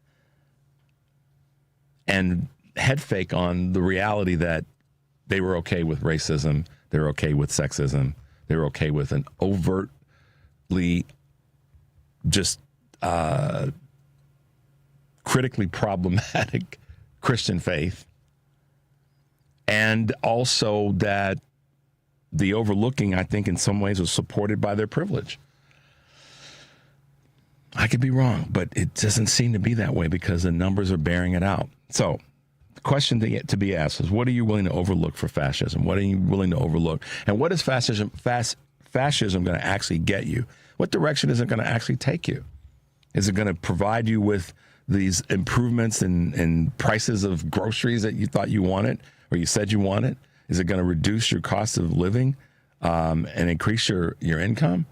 and head fake on the reality that they were okay with racism, they were okay with sexism, they were okay with an overtly just critically problematic Christian faith, and also that the overlooking, I think, in some ways was supported by their privilege. I could be wrong, but it doesn't seem to be that way because the numbers are bearing it out. So the question to be asked is, what are you willing to overlook for fascism? What are you willing to overlook? And what is fascism going to actually get you? What direction is it going to actually take you? Is it going to provide you with these improvements in prices of groceries that you thought you wanted or you said you wanted? Is it going to reduce your cost of living and increase your income?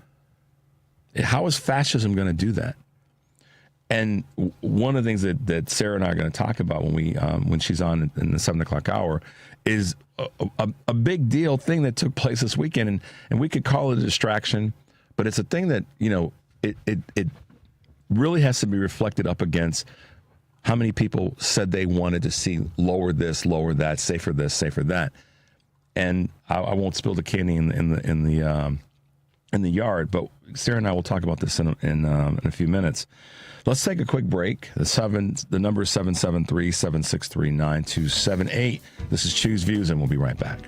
How is fascism going to do that? And one of the things that Sarah and I are going to talk about when she's on in the 7 o'clock hour is a big deal thing that took place this weekend, and we could call it a distraction, but it's a thing that, you know, it really has to be reflected up against how many people said they wanted to see lower this, lower that, safer this, safer that. And I won't spill the candy in the yard, but Sarah and I will talk about this in a few minutes. Let's take a quick break. The number is 773-763-9278. This is Choose Views, and we'll be right back.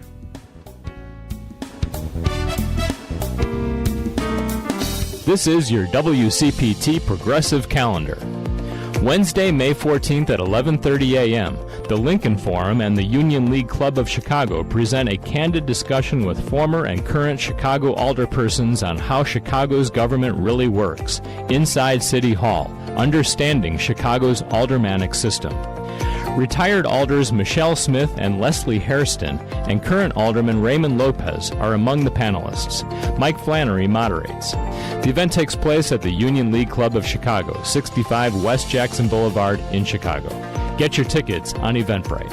This is your WCPT Progressive Calendar. Wednesday, May 14th at 11:30 a.m., the Lincoln Forum and the Union League Club of Chicago present a candid discussion with former and current Chicago alderpersons on how Chicago's government really works. Inside City Hall, Understanding Chicago's Aldermanic System. Retired alders Michelle Smith and Leslie Hairston and current alderman Raymond Lopez are among the panelists. Mike Flannery moderates. The event takes place at the Union League Club of Chicago, 65 West Jackson Boulevard in Chicago. Get your tickets on Eventbrite.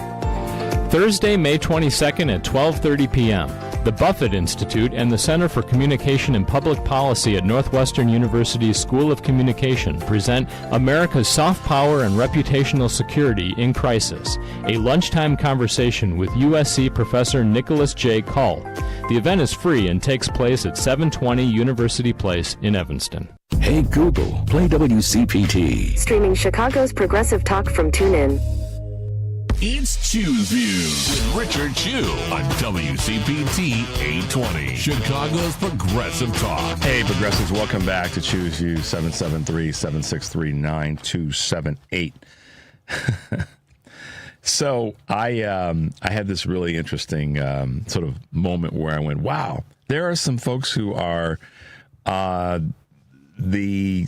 Thursday, May 22nd at 12:30 p.m., the Buffett Institute and the Center for Communication and Public Policy at Northwestern University's School of Communication present America's Soft Power and Reputational Security in Crisis, a lunchtime conversation with USC Professor Nicholas J. Cull. The event is free and takes place at 720 University Place in Evanston. Hey Google, play WCPT. Streaming Chicago's progressive talk from TuneIn. It's Choose Views with Richard Chew on WCPT 820, Chicago's Progressive Talk. Hey, progressives, welcome back to Choose Views, 773-763-9278. So I had this really interesting sort of moment where I went, wow, there are some folks who are might be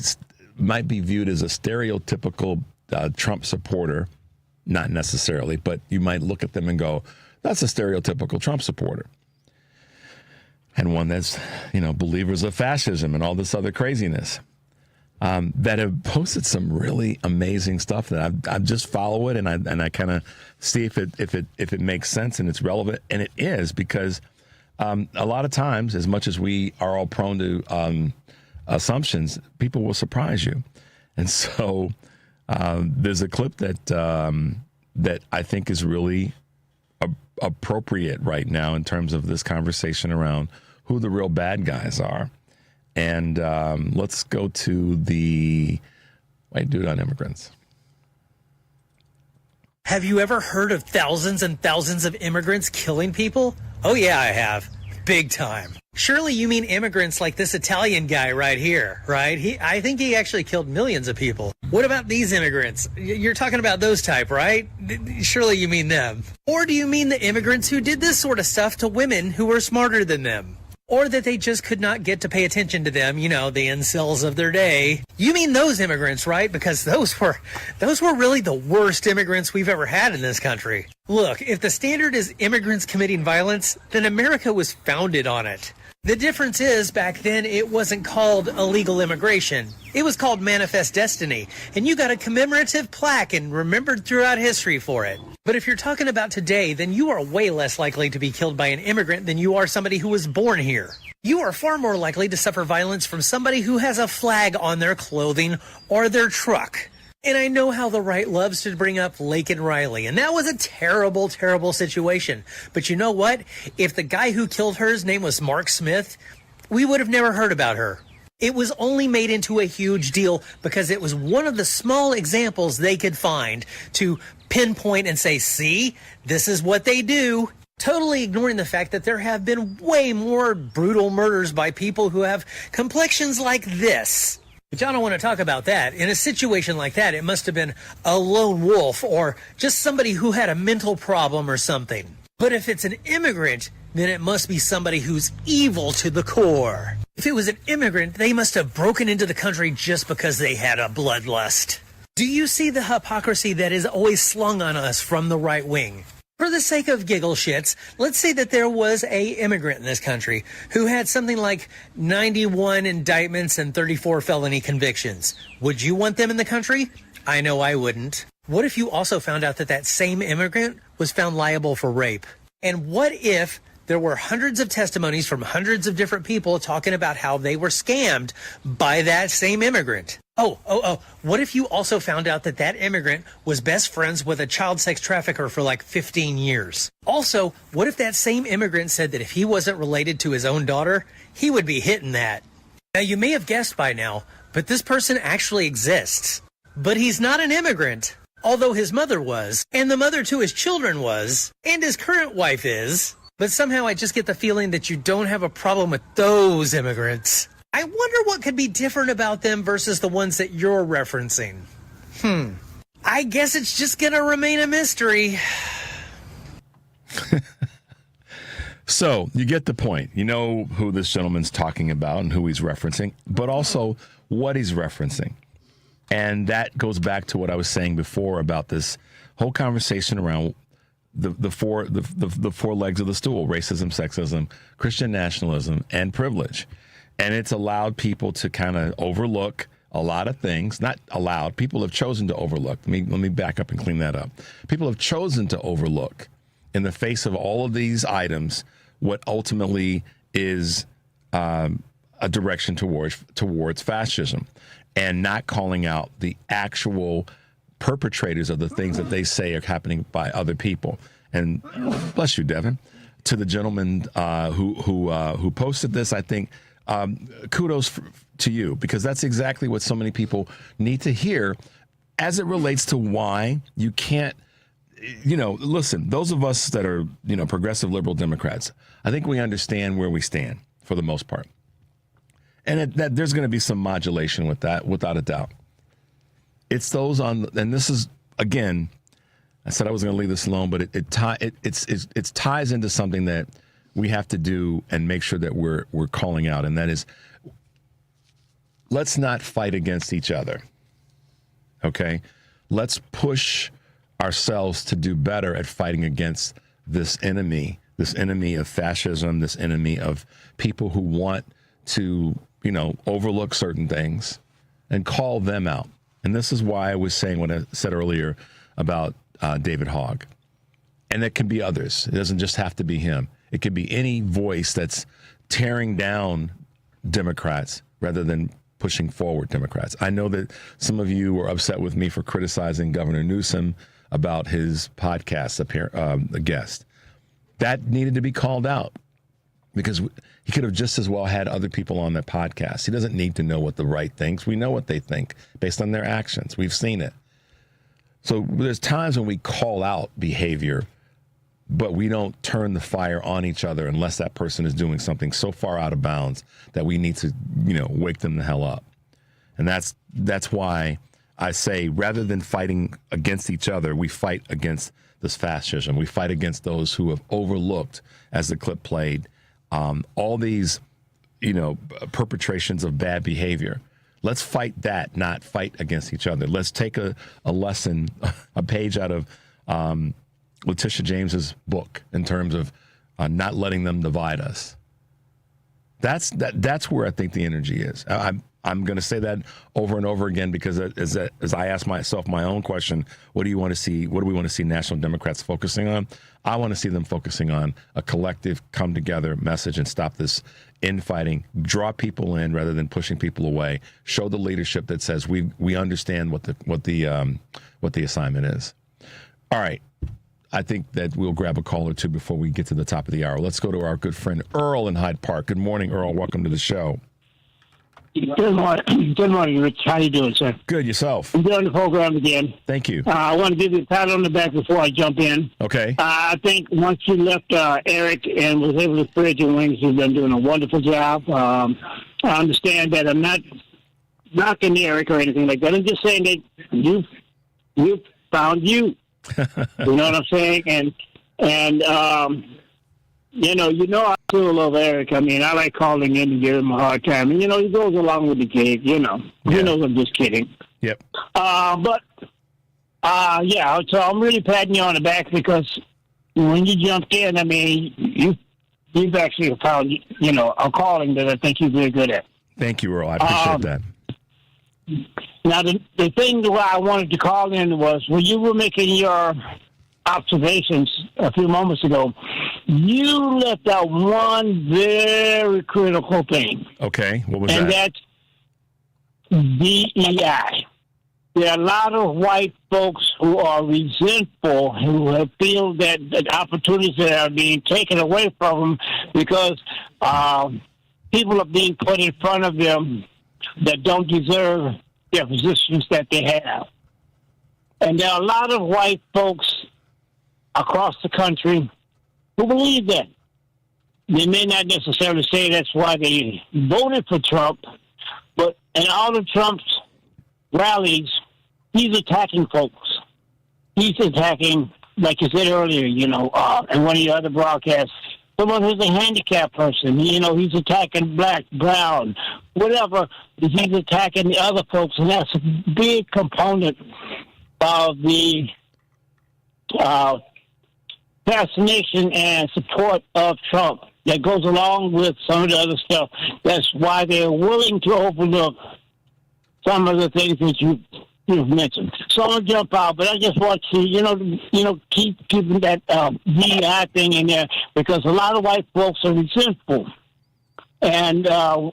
viewed as a stereotypical Trump supporter. Not necessarily, but you might look at them and go, that's a stereotypical Trump supporter. And one that's, believers of fascism and all this other craziness. That have posted some really amazing stuff that I just follow it and I kind of see if it makes sense and it's relevant, and it is, because a lot of times, as much as we are all prone to assumptions, people will surprise you. And so there's a clip that I think is really appropriate right now in terms of this conversation around who the real bad guys are. And let's go to do it on immigrants. Have you ever heard of thousands and thousands of immigrants killing people? Oh yeah, I have. Big time. Surely you mean immigrants like this Italian guy right here, right? I think he actually killed millions of people. What about these immigrants? You're talking about those type, right? Surely you mean them. Or do you mean the immigrants who did this sort of stuff to women who were smarter than them? Or that they just could not get to pay attention to them, the incels of their day. You mean those immigrants, right? Because those were really the worst immigrants we've ever had in this country. Look, if the standard is immigrants committing violence, then America was founded on it. The difference is, back then, it wasn't called illegal immigration. It was called Manifest Destiny, and you got a commemorative plaque and remembered throughout history for it. But if you're talking about today, then you are way less likely to be killed by an immigrant than you are somebody who was born here. You are far more likely to suffer violence from somebody who has a flag on their clothing or their truck. And I know how the right loves to bring up Laken Riley, and that was a terrible, terrible situation. But you know what? If the guy who killed her's name was Mark Smith, we would have never heard about her. It was only made into a huge deal because it was one of the small examples they could find to pinpoint and say, see, this is what they do. Totally ignoring the fact that there have been way more brutal murders by people who have complexions like this. But y'all don't want to talk about that. In a situation like that, it must have been a lone wolf or just somebody who had a mental problem or something. But if it's an immigrant, then it must be somebody who's evil to the core. If it was an immigrant, they must have broken into the country just because they had a bloodlust. Do you see the hypocrisy that is always slung on us from the right wing? For the sake of giggle shits, let's say that there was a immigrant in this country who had something like 91 indictments and 34 felony convictions. Would you want them in the country? I know I wouldn't. What if you also found out that that same immigrant was found liable for rape? And what if there were hundreds of testimonies from hundreds of different people talking about how they were scammed by that same immigrant? What if you also found out that that immigrant was best friends with a child sex trafficker for like 15 years? Also, what if that same immigrant said that if he wasn't related to his own daughter, he would be hitting that? Now, you may have guessed by now, but this person actually exists. But he's not an immigrant, although his mother was, and the mother to his children was, and his current wife is. But somehow I just get the feeling that you don't have a problem with those immigrants. I wonder what could be different about them versus the ones that you're referencing. I guess it's just going to remain a mystery. So you get the point. You know who this gentleman's talking about and who he's referencing, but also what he's referencing. And that goes back to what I was saying before about this whole conversation around the four legs of the stool: racism, sexism, Christian nationalism, and privilege. And it's allowed people to kind of overlook a lot of things. Not allowed. People have chosen to overlook. Let me back up and clean that up. People have chosen to overlook, in the face of all of these items, what ultimately is a direction towards fascism, and not calling out the actual perpetrators of the things that they say are happening by other people. And bless you, Devin. To the gentleman who posted this, I think kudos to you, because that's exactly what so many people need to hear as it relates to why you can't. Listen, those of us that are, progressive liberal Democrats, I think we understand where we stand for the most part. And that there's going to be some modulation with that, without a doubt. It's those and this is, again, I said I was going to leave this alone, but it ties into something that we have to do and make sure that we're calling out. And that is, let's not fight against each other. Okay? Let's push ourselves to do better at fighting against this enemy of fascism, this enemy of people who want to, overlook certain things and call them out. And this is why I was saying what I said earlier about David Hogg. And it can be others. It doesn't just have to be him. It could be any voice that's tearing down Democrats rather than pushing forward Democrats. I know that some of you were upset with me for criticizing Governor Newsom about his podcast guest. That needed to be called out, because he could have just as well had other people on that podcast. He doesn't need to know what the right thinks. We know what they think based on their actions. We've seen it. So there's times when we call out behavior, but we don't turn the fire on each other unless that person is doing something so far out of bounds that we need to, wake them the hell up. And that's why I say, rather than fighting against each other, we fight against this fascism. We fight against those who have overlooked, as the clip played, all these, perpetrations of bad behavior. Let's fight that, not fight against each other. Let's take a lesson, a page out of Letitia James's book in terms of not letting them divide us. That's where I think the energy is. I'm going to say that over and over again, because as I ask myself my own question, what do we want to see National Democrats focusing on? I want to see them focusing on a collective come together message and stop this infighting, draw people in rather than pushing people away, show the leadership that says we understand what the assignment is. All right. I think that we'll grab a call or two before we get to the top of the hour. Let's go to our good friend Earl in Hyde Park. Good morning, Earl. Welcome to the show. Good morning, Rich. How you doing, sir? Good. Yourself? I'm doing the program again. Thank you. I want to give you a pat on the back before I jump in. Okay. I think once you left Eric and was able to spread your wings, you've been doing a wonderful job. I understand that I'm not knocking Eric or anything like that. I'm just saying that you found you. You know what I'm saying? And I still love Eric. I mean, I like calling in and giving him a hard time. And, he goes along with the gig, He knows I'm just kidding. Yep. So I'm really patting you on the back, because when you jumped in, I mean, you've actually found, a calling that I think you're very good at. Thank you, Earl. I appreciate that. Now, the thing why I wanted to call in was when you were making your observations a few moments ago, you left out one very critical thing. Okay, what was that? And that's DEI. There are a lot of white folks who are resentful, who feel that the opportunities that are being taken away from them because people are being put in front of them that don't deserve their positions that they have. And there are a lot of white folks across the country who believe that. They may not necessarily say that's why they voted for Trump, but in all of Trump's rallies, he's attacking folks. He's attacking, like you said earlier, in one of your other broadcasts, someone who's a handicapped person. He's attacking black, brown, whatever. He's attacking the other folks, and that's a big component of the fascination and support of Trump that goes along with some of the other stuff. That's why they're willing to overlook some of the things that you've mentioned. So I'm gonna jump out, but I just want to, keep keeping that DEI thing in there, because a lot of white folks are resentful, and I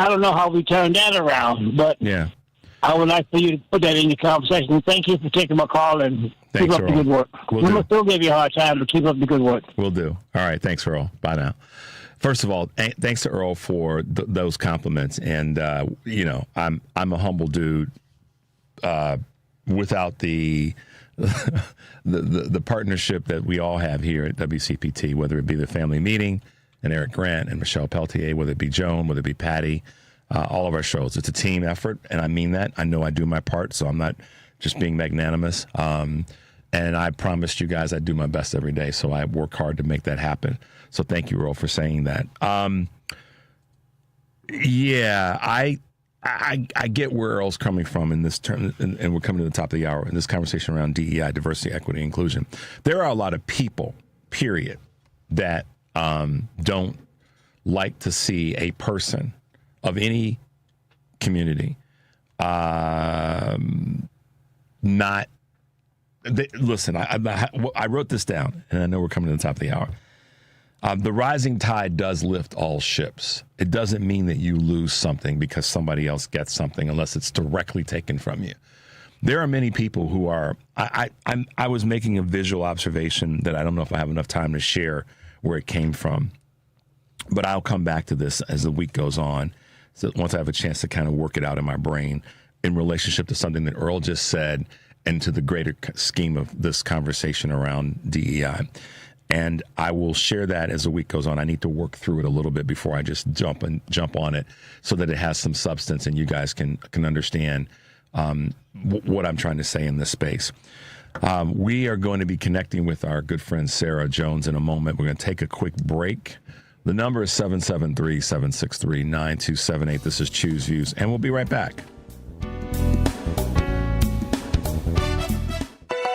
don't know how we turn that around, but yeah, I would like for you to put that in your conversation. Thank you for taking my call, and keep up the good work. We'll still give you a hard time, but keep up the good work. We'll do. All right, thanks, Earl. Bye now. First of all, thanks to Earl for those compliments, and I'm a humble dude. Without the partnership that we all have here at WCPT, whether it be the family meeting and Eric Grant and Michelle Peltier, whether it be Joan, whether it be Patty, all of our shows, it's a team effort, and I mean that. I know I do my part, so I'm not just being magnanimous. And I promised you guys I'd do my best every day, so I work hard to make that happen. So thank you, Earl, for saying that. I get where Earl's coming from in this term, and we're coming to the top of the hour in this conversation around DEI, diversity, equity, inclusion. There are a lot of people, period, that don't like to see a person of any community not. Listen, I wrote this down, and I know we're coming to the top of the hour. The rising tide does lift all ships. It doesn't mean that you lose something because somebody else gets something unless it's directly taken from you. There are many people who are. I was making a visual observation that I don't know if I have enough time to share where it came from, but I'll come back to this as the week goes on. So once I have a chance to kind of work it out in my brain in relationship to something that Earl just said, and to the greater scheme of this conversation around DEI. And I will share that as the week goes on. I need to work through it a little bit before I just jump on it, so that it has some substance and you guys can understand what I'm trying to say in this space. We are going to be connecting with our good friend Sarah Jones in a moment. We're going to take a quick break. The number is 773-763-9278. This is Choose Views, and we'll be right back.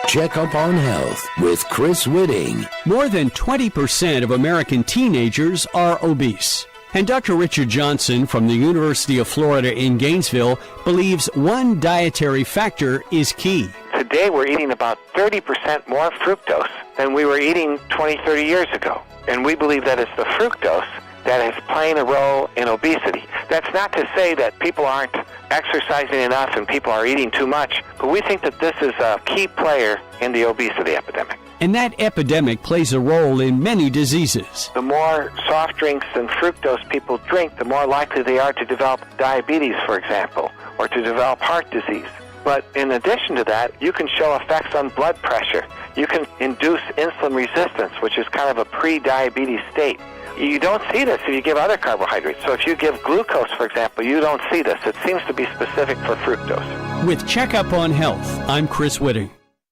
Check Up on Health with Chris Whitting. More than 20% of American teenagers are obese. And Dr. Richard Johnson from the University of Florida in Gainesville believes one dietary factor is key. Today we're eating about 30% more fructose than we were eating 20, 30 years ago. And we believe that it's the fructose that is playing a role in obesity. That's not to say that people aren't exercising enough and people are eating too much, but we think that this is a key player in the obesity epidemic. And that epidemic plays a role in many diseases. The more soft drinks and fructose people drink, the more likely they are to develop diabetes, for example, or to develop heart disease. But in addition to that, you can show effects on blood pressure. You can induce insulin resistance, which is kind of a pre-diabetes state. You don't see this if you give other carbohydrates. So if you give glucose, for example, you don't see this. It seems to be specific for fructose. With Checkup on Health, I'm Chris Whitting.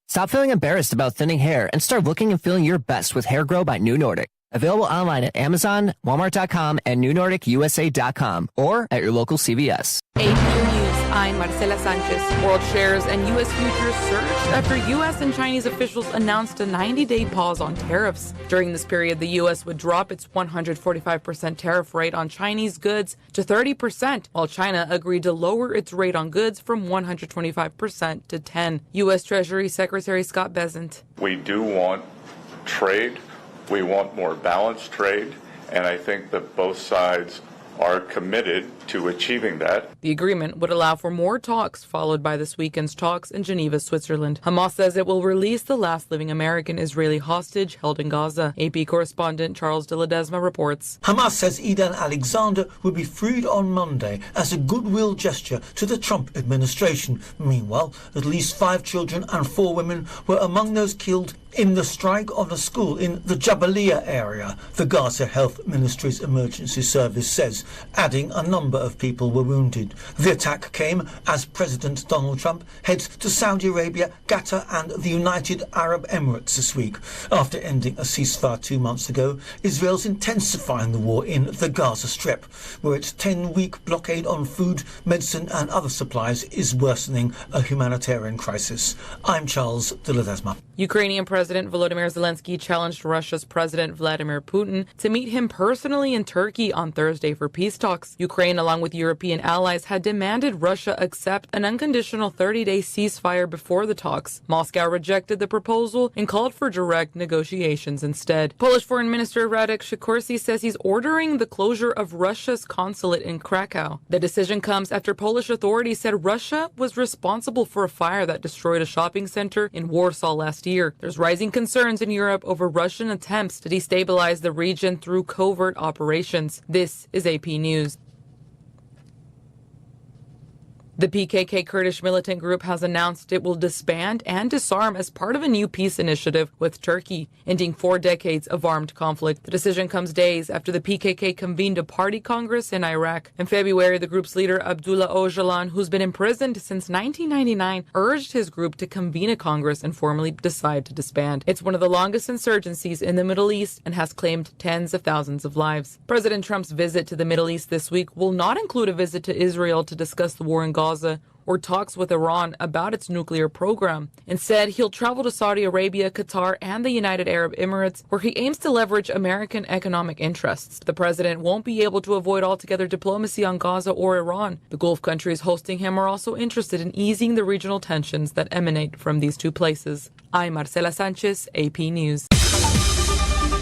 Stop feeling embarrassed about thinning hair and start looking and feeling your best with Hair Grow by New Nordic. Available online at Amazon, Walmart.com, and NewNordicUSA.com, or at your local CVS. AP News, I'm Marcela Sanchez. World shares and U.S. futures surged after U.S. and Chinese officials announced a 90-day pause on tariffs. During this period, the U.S. would drop its 145% tariff rate on Chinese goods to 30%, while China agreed to lower its rate on goods from 125% to 10%. U.S. Treasury Secretary Scott Bessent. We do want trade. We want more balanced trade, and I think that both sides are committed to achieving that. The agreement would allow for more talks, followed by this weekend's talks in Geneva, Switzerland. Hamas says it will release the last living American Israeli hostage held in Gaza. AP correspondent Charles de Ledesma reports. Hamas says Edan Alexander will be freed on Monday as a goodwill gesture to the Trump administration. Meanwhile, at least 5 children and 4 women were among those killed in the strike on a school in the Jabalia area, the Gaza Health Ministry's emergency service says, adding a number of people were wounded. The attack came as President Donald Trump heads to Saudi Arabia, Qatar and the United Arab Emirates this week. After ending a ceasefire 2 months ago, Israel's intensifying the war in the Gaza Strip, where its 10-week blockade on food, medicine and other supplies is worsening a humanitarian crisis. I'm Charles de Ledesma. Ukrainian President Volodymyr Zelensky challenged Russia's President Vladimir Putin to meet him personally in Turkey on Thursday for peace talks. Ukraine, along with European allies, had demanded Russia accept an unconditional 30-day ceasefire before the talks. Moscow rejected the proposal and called for direct negotiations instead. Polish Foreign Minister Radek Sikorski says he's ordering the closure of Russia's consulate in Krakow. The decision comes after Polish authorities said Russia was responsible for a fire that destroyed a shopping center in Warsaw last year. There's rising concerns in Europe over Russian attempts to destabilize the region through covert operations. This is AP News. The PKK Kurdish militant group has announced it will disband and disarm as part of a new peace initiative with Turkey, ending 4 decades of armed conflict. The decision comes days after the PKK convened a party congress in Iraq. In February, the group's leader, Abdullah Öcalan, who's been imprisoned since 1999, urged his group to convene a congress and formally decide to disband. It's one of the longest insurgencies in the Middle East and has claimed tens of thousands of lives. President Trump's visit to the Middle East this week will not include a visit to Israel to discuss the war in Gaza or talks with Iran about its nuclear program. Instead, he'll travel to Saudi Arabia, Qatar, and the United Arab Emirates, where he aims to leverage American economic interests. The president won't be able to avoid altogether diplomacy on Gaza or Iran. The Gulf countries hosting him are also interested in easing the regional tensions that emanate from these two places. I'm Marcela Sanchez, AP News.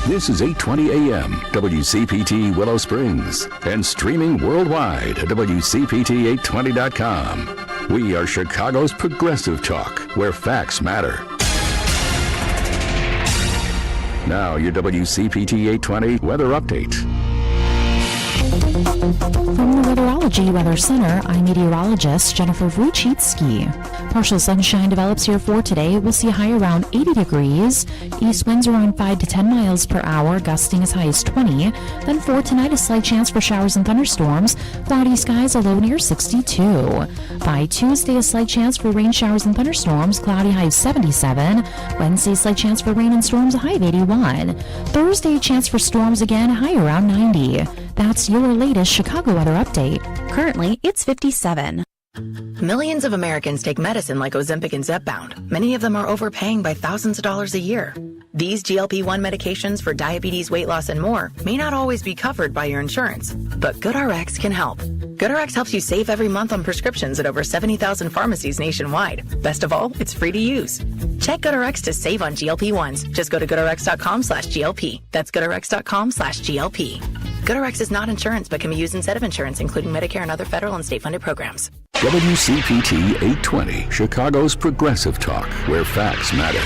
This is 820 AM, WCPT Willow Springs, and streaming worldwide at WCPT820.com. We are Chicago's progressive talk, where facts matter. Now, your WCPT 820 weather update. From the Weatherology Weather Center, I'm meteorologist Jennifer Vilchez. Partial sunshine develops here for today. We'll see a high around 80 degrees. East winds around 5 to 10 miles per hour, gusting as high as 20. Then for tonight, a slight chance for showers and thunderstorms. Cloudy skies, a low near 62. By Tuesday, a slight chance for rain showers and thunderstorms. Cloudy, high of 77. Wednesday, slight chance for rain and storms, a high of 81. Thursday, a chance for storms again, high around 90. That's your latest Chicago weather update. Currently, it's 57. Millions of Americans take medicine like Ozempic and Zepbound. Many of them are overpaying by thousands of dollars a year. These GLP-1 medications for diabetes, weight loss, and more may not always be covered by your insurance, but GoodRx can help. GoodRx helps you save every month on prescriptions at over 70,000 pharmacies nationwide. Best of all, it's free to use. Check GoodRx to save on GLP-1s. Just go to GoodRx.com/GLP. That's GoodRx.com/GLP. GoodRx is not insurance but can be used instead of insurance, including Medicare and other federal and state-funded programs. WCPT 820, Chicago's progressive talk, where facts matter.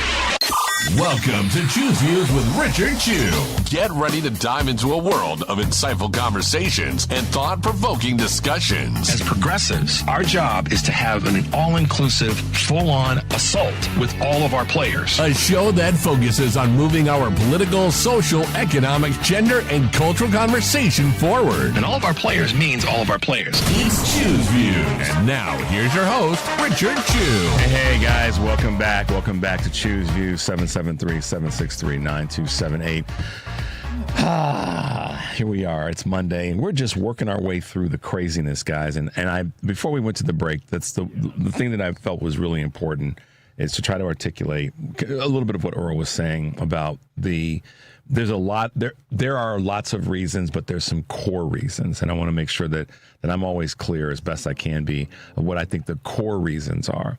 Welcome to Choose Views with Richard Chew. Get ready to dive into a world of insightful conversations and thought-provoking discussions. As progressives, our job is to have an all-inclusive, full-on assault with all of our players. A show that focuses on moving our political, social, economic, gender, and cultural conversation forward. And all of our players means all of our players. It's Choose Views. And now, here's your host, Richard Chew. Hey, guys, welcome back. Welcome back to Choose Views, 773-763-9278. Here we are. It's Monday, and we're just working our way through the craziness, guys. And I, before we went to the break, that's the thing that I felt was really important is to try to articulate a little bit of what Earl was saying about there's a lot there are lots of reasons, but there's some core reasons, and I want to make sure that I'm always clear as best I can be of what I think the core reasons are.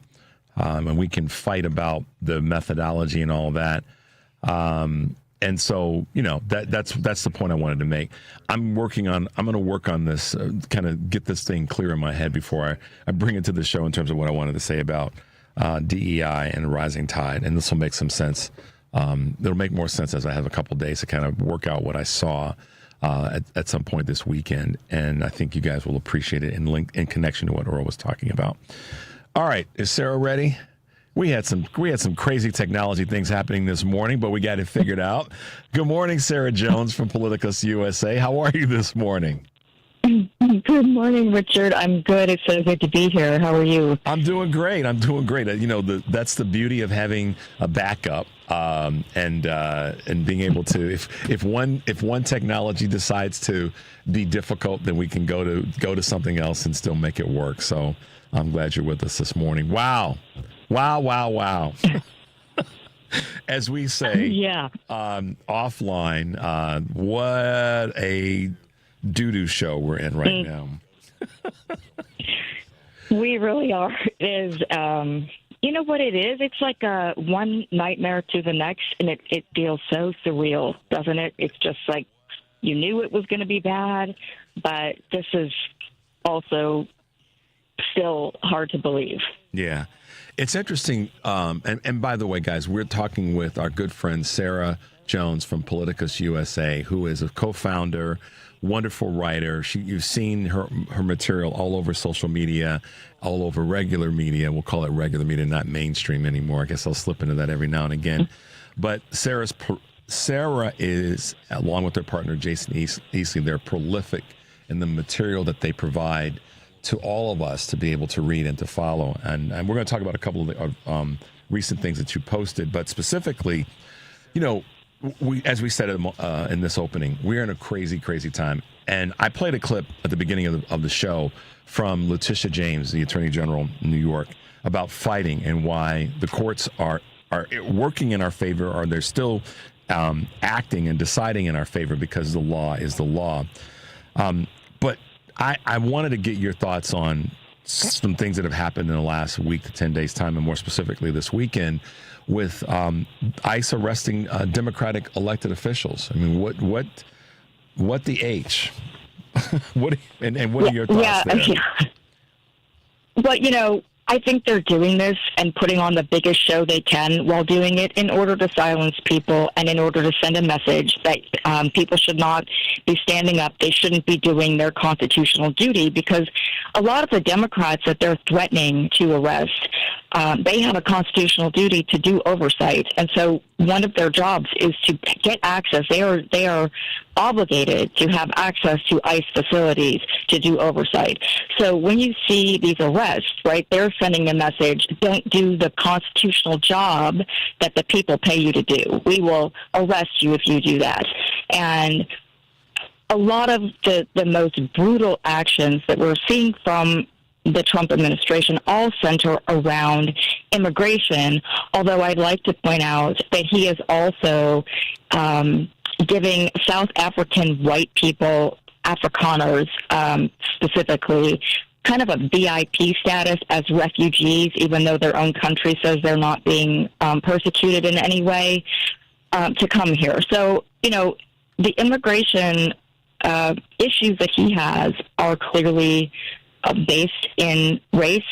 And we can fight about the methodology and all that. And so, that's the point I wanted to make. I'm going to work on this, kind of get this thing clear in my head before I bring it to the show in terms of what I wanted to say about DEI and rising tide. And this will make some sense. It'll make more sense as I have a couple days to kind of work out what I saw at some point this weekend. And I think you guys will appreciate it in connection to what Earl was talking about. All right. Is Sarah ready? We had some crazy technology things happening this morning, but we got it figured out. Good morning, Sarah Jones from PoliticusUSA. How are you this morning? Good morning, Richard. I'm good. It's so good to be here. How are you? I'm doing great. You know, that's the beauty of having a backup, and being able to, if one technology decides to be difficult, then we can go to something else and still make it work. So I'm glad you're with us this morning. Wow. As we say, offline, what a doo-doo show we're in right now. We really are. It is, you know what it is? It's like one nightmare to the next, and it feels so surreal, doesn't it? It's just like you knew it was going to be bad, but this is also still hard to believe. Yeah. It's interesting. And by the way, guys, we're talking with our good friend Sarah Jones from PoliticusUSA, who is a co-founder, wonderful writer. You've seen her material all over social media, all over regular media. We'll call it regular media, not mainstream anymore. I guess I'll slip into that every now and again. But Sarah is, along with their partner Jason Easley, they're prolific in the material that they provide to all of us to be able to read and to follow. And we're going to talk about a couple of recent things that you posted, but specifically, you know, as we said in this opening, we're in a crazy, crazy time. And I played a clip at the beginning of the show from Letitia James, the Attorney General in New York, about fighting and why the courts are working in our favor, or they're still acting and deciding in our favor because the law is the law. But I wanted to get your thoughts on some things that have happened in the last week to 10 days time, and more specifically this weekend, with ICE arresting Democratic elected officials. I mean, what the H? What are your thoughts there? Yeah. But, you know, I think they're doing this and putting on the biggest show they can while doing it in order to silence people and in order to send a message that people should not be standing up. They shouldn't be doing their constitutional duty, because a lot of the Democrats that they're threatening to arrest, they have a constitutional duty to do oversight. And so one of their jobs is to get access. They are obligated to have access to ICE facilities to do oversight. So when you see these arrests, right, they're sending a message: don't do the constitutional job that the people pay you to do. We will arrest you if you do that. And a lot of the most brutal actions that we're seeing from the Trump administration all center around immigration, although I'd like to point out that he is also giving South African white people, Afrikaners specifically, kind of a VIP status as refugees, even though their own country says they're not being persecuted in any way, to come here. So, you know, the immigration issues that he has are clearly based in race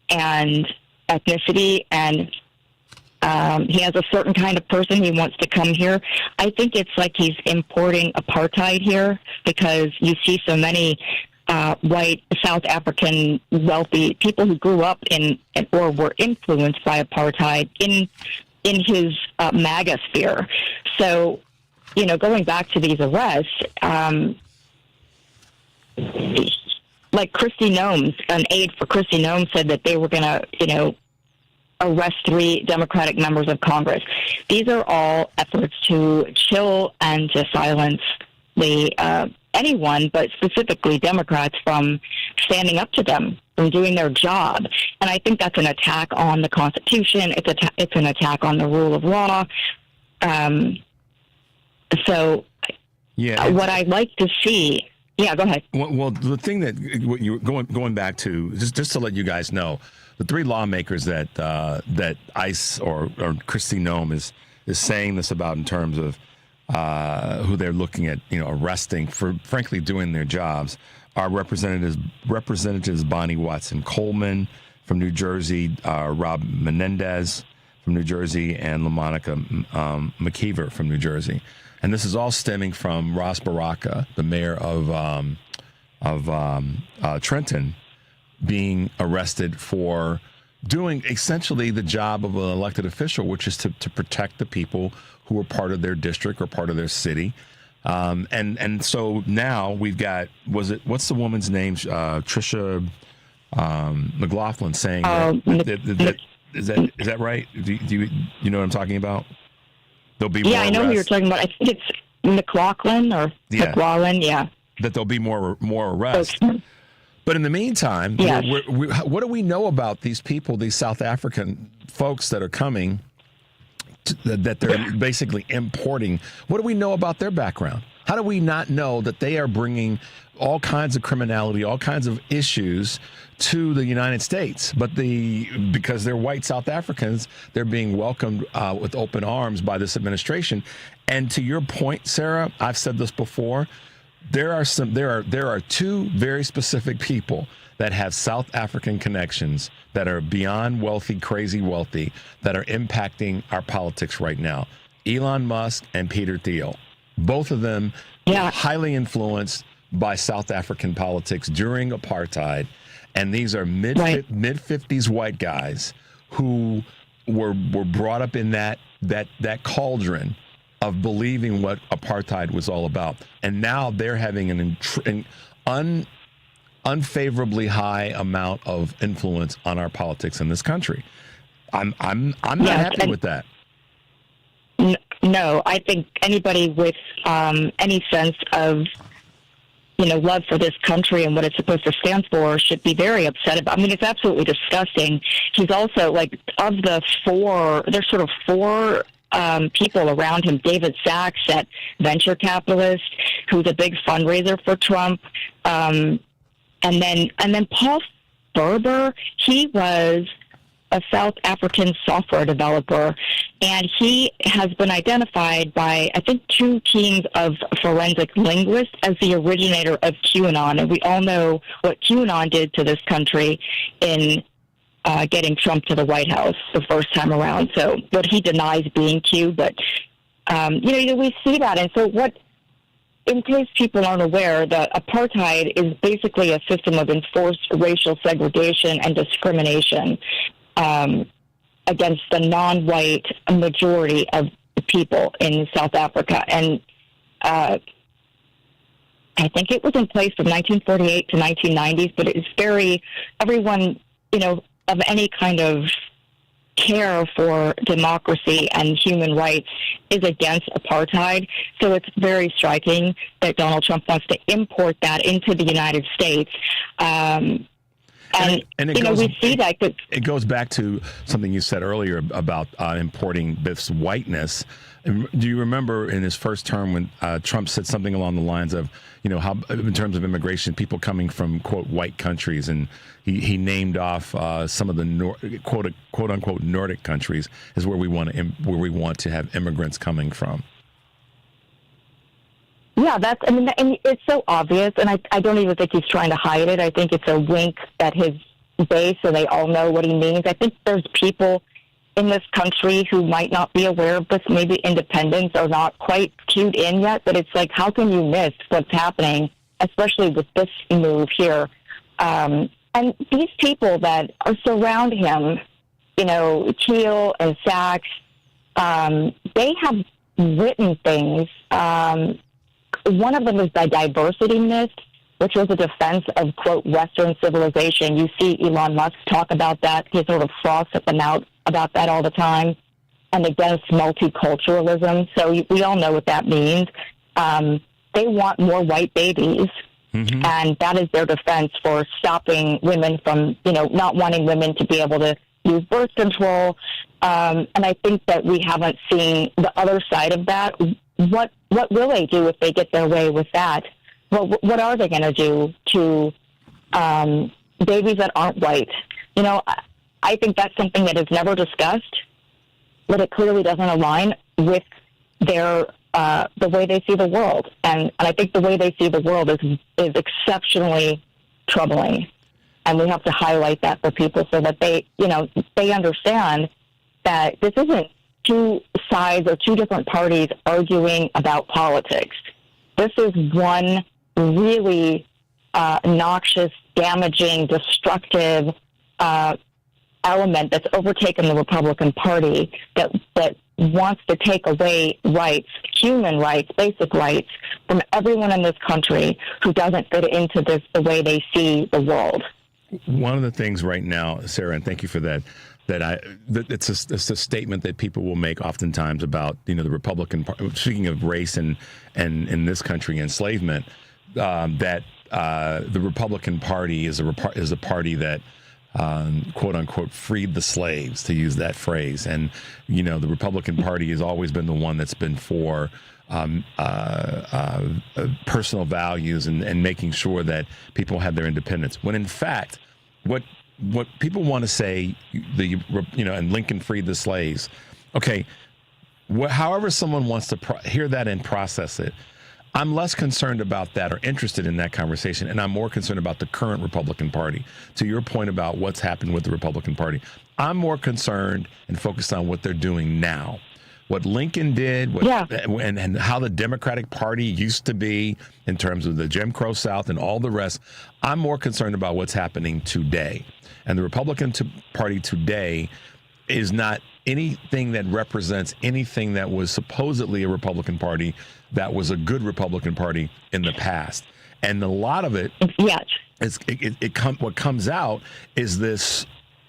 and ethnicity, and he has a certain kind of person he wants to come here. I think it's like he's importing apartheid here, because you see so many white South African wealthy people who grew up in or were influenced by apartheid in his MAGA sphere. So, you know, going back to these arrests, like Kristi Noem, an aide for Kristi Noem said that they were going to, you know, arrest 3 Democratic members of Congress. These are all efforts to chill and to silence anyone, but specifically Democrats, from standing up to them, from doing their job. And I think that's an attack on the Constitution. It's an attack on the rule of law. So what I'd like to see... Yeah, go ahead. Well, the thing that you going back to, just to let you guys know, the 3 lawmakers that ICE or Kristi Noem is saying this about in terms of who they're looking at, you know, arresting for frankly doing their jobs, are Representatives Bonnie Watson Coleman from New Jersey, Rob Menendez from New Jersey, and LaMonica McKeever from New Jersey. And this is all stemming from Ras Baraka, the mayor of Trenton, being arrested for doing essentially the job of an elected official, which is to protect the people who are part of their district or part of their city. And so now we've got, what's the woman's name? Tricia McLaughlin saying is that right? Do you know what I'm talking about? There'll be more I know who you're talking about. I think it's McLaughlin or McLaughlin, that there'll be more arrests. But in the meantime, what do we know about these people, these South African folks that are coming, that they're basically importing? What do we know about their background? How do we not know that they are bringing all kinds of criminality, all kinds of issues to the United States? But because they're white South Africans, they're being welcomed with open arms by this administration. And to your point, Sarah, I've said this before. There are two very specific people that have South African connections that are beyond wealthy, crazy wealthy, that are impacting our politics right now. Elon Musk and Peter Thiel. Both of them highly influenced by South African politics during apartheid. And these are mid-50s white guys who were brought up in that cauldron of believing what apartheid was all about. And now they're having an unfavorably high amount of influence on our politics in this country. I'm not happy with that. No, I think anybody with any sense of love for this country and what it's supposed to stand for should be very upset about. I mean, it's absolutely disgusting. He's also of the four. There's sort of four people around him. David Sachs, that venture capitalist, who's a big fundraiser for Trump, and then Paul Ferber. He was a South African software developer, and he has been identified by, I think, two teams of forensic linguists as the originator of QAnon. And we all know what QAnon did to this country in getting Trump to the White House the first time around. So, but he denies being Q, but, we see that. And so in case people aren't aware, that apartheid is basically a system of enforced racial segregation and discrimination against the non-white majority of the people in South Africa. And I think it was in place from 1948 to 1990s, but it's everyone, of any kind of care for democracy and human rights is against apartheid. So it's very striking that Donald Trump wants to import that into the United States. And we see that. It goes back to something you said earlier about importing this whiteness. Do you remember in his first term when Trump said something along the lines of, how in terms of immigration, people coming from, quote, white countries, and he named off some of the quote unquote Nordic countries is where we want to have immigrants coming from. Yeah, and it's so obvious, and I don't even think he's trying to hide it. I think it's a wink at his base, so they all know what he means. I think there's people in this country who might not be aware of this. Maybe independents are not quite cued in yet, but it's like, how can you miss what's happening, especially with this move here? And these people that are surround him, Thiel and Sachs, they have written things. One of them is the diversity myth, which was a defense of, quote, Western civilization. You see Elon Musk talk about that. He sort of froths at the mouth about that all the time, and against multiculturalism. So we all know what that means. They want more white babies, and that is their defense for stopping women from, not wanting women to be able to use birth control. And I think that we haven't seen the other side of that. What will they do if they get their way with that? What are they going to do to babies that aren't white? I think that's something that is never discussed, but it clearly doesn't align with their the way they see the world. And I think the way they see the world is exceptionally troubling. And we have to highlight that for people so that they understand that this isn't two sides or two different parties arguing about politics. This is one really noxious, damaging, destructive element that's overtaken the Republican Party that wants to take away rights, human rights, basic rights, from everyone in this country who doesn't fit into this the way they see the world. One of the things right now, Sarah, and thank you for that, it's a statement that people will make oftentimes about, the Republican Party, speaking of race and in this country, enslavement, that the Republican Party is a party that quote unquote freed the slaves, to use that phrase. And the Republican Party has always been the one that's been for personal values and making sure that people have their independence, when in fact what people want to say, and Lincoln freed the slaves. Okay, however someone wants to hear that and process it, I'm less concerned about that or interested in that conversation, and I'm more concerned about the current Republican Party. To your point about what's happened with the Republican Party, I'm more concerned and focused on what they're doing now. What Lincoln did, and how the Democratic Party used to be in terms of the Jim Crow South and all the rest. I'm more concerned about what's happening today. And the Republican Party today is not anything that represents anything that was supposedly a Republican Party that was a good Republican Party in the past. And a lot of it, what comes out is this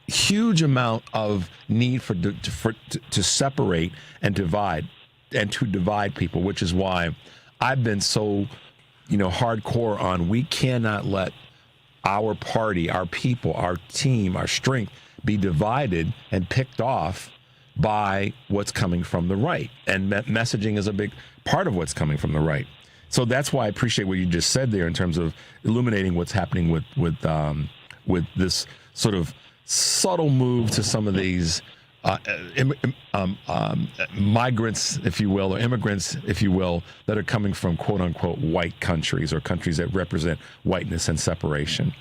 huge amount of need to separate and divide, and to divide people, which is why I've been so, hardcore on, we cannot let our party, our people, our team, our strength be divided and picked off by what's coming from the right. And messaging is a big part of what's coming from the right. So that's why I appreciate what you just said there in terms of illuminating what's happening with this sort of subtle move to some of these migrants, if you will, or immigrants, if you will, that are coming from quote unquote white countries, or countries that represent whiteness and separation.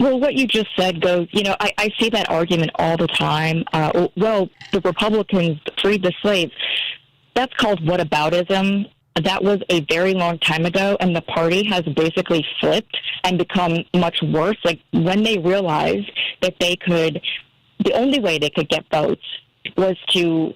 Well, what you just said goes, I see that argument all the time. The Republicans freed the slaves. That's called whataboutism. That was a very long time ago, and the party has basically flipped and become much worse. Like, when they realized that the only way they could get votes was to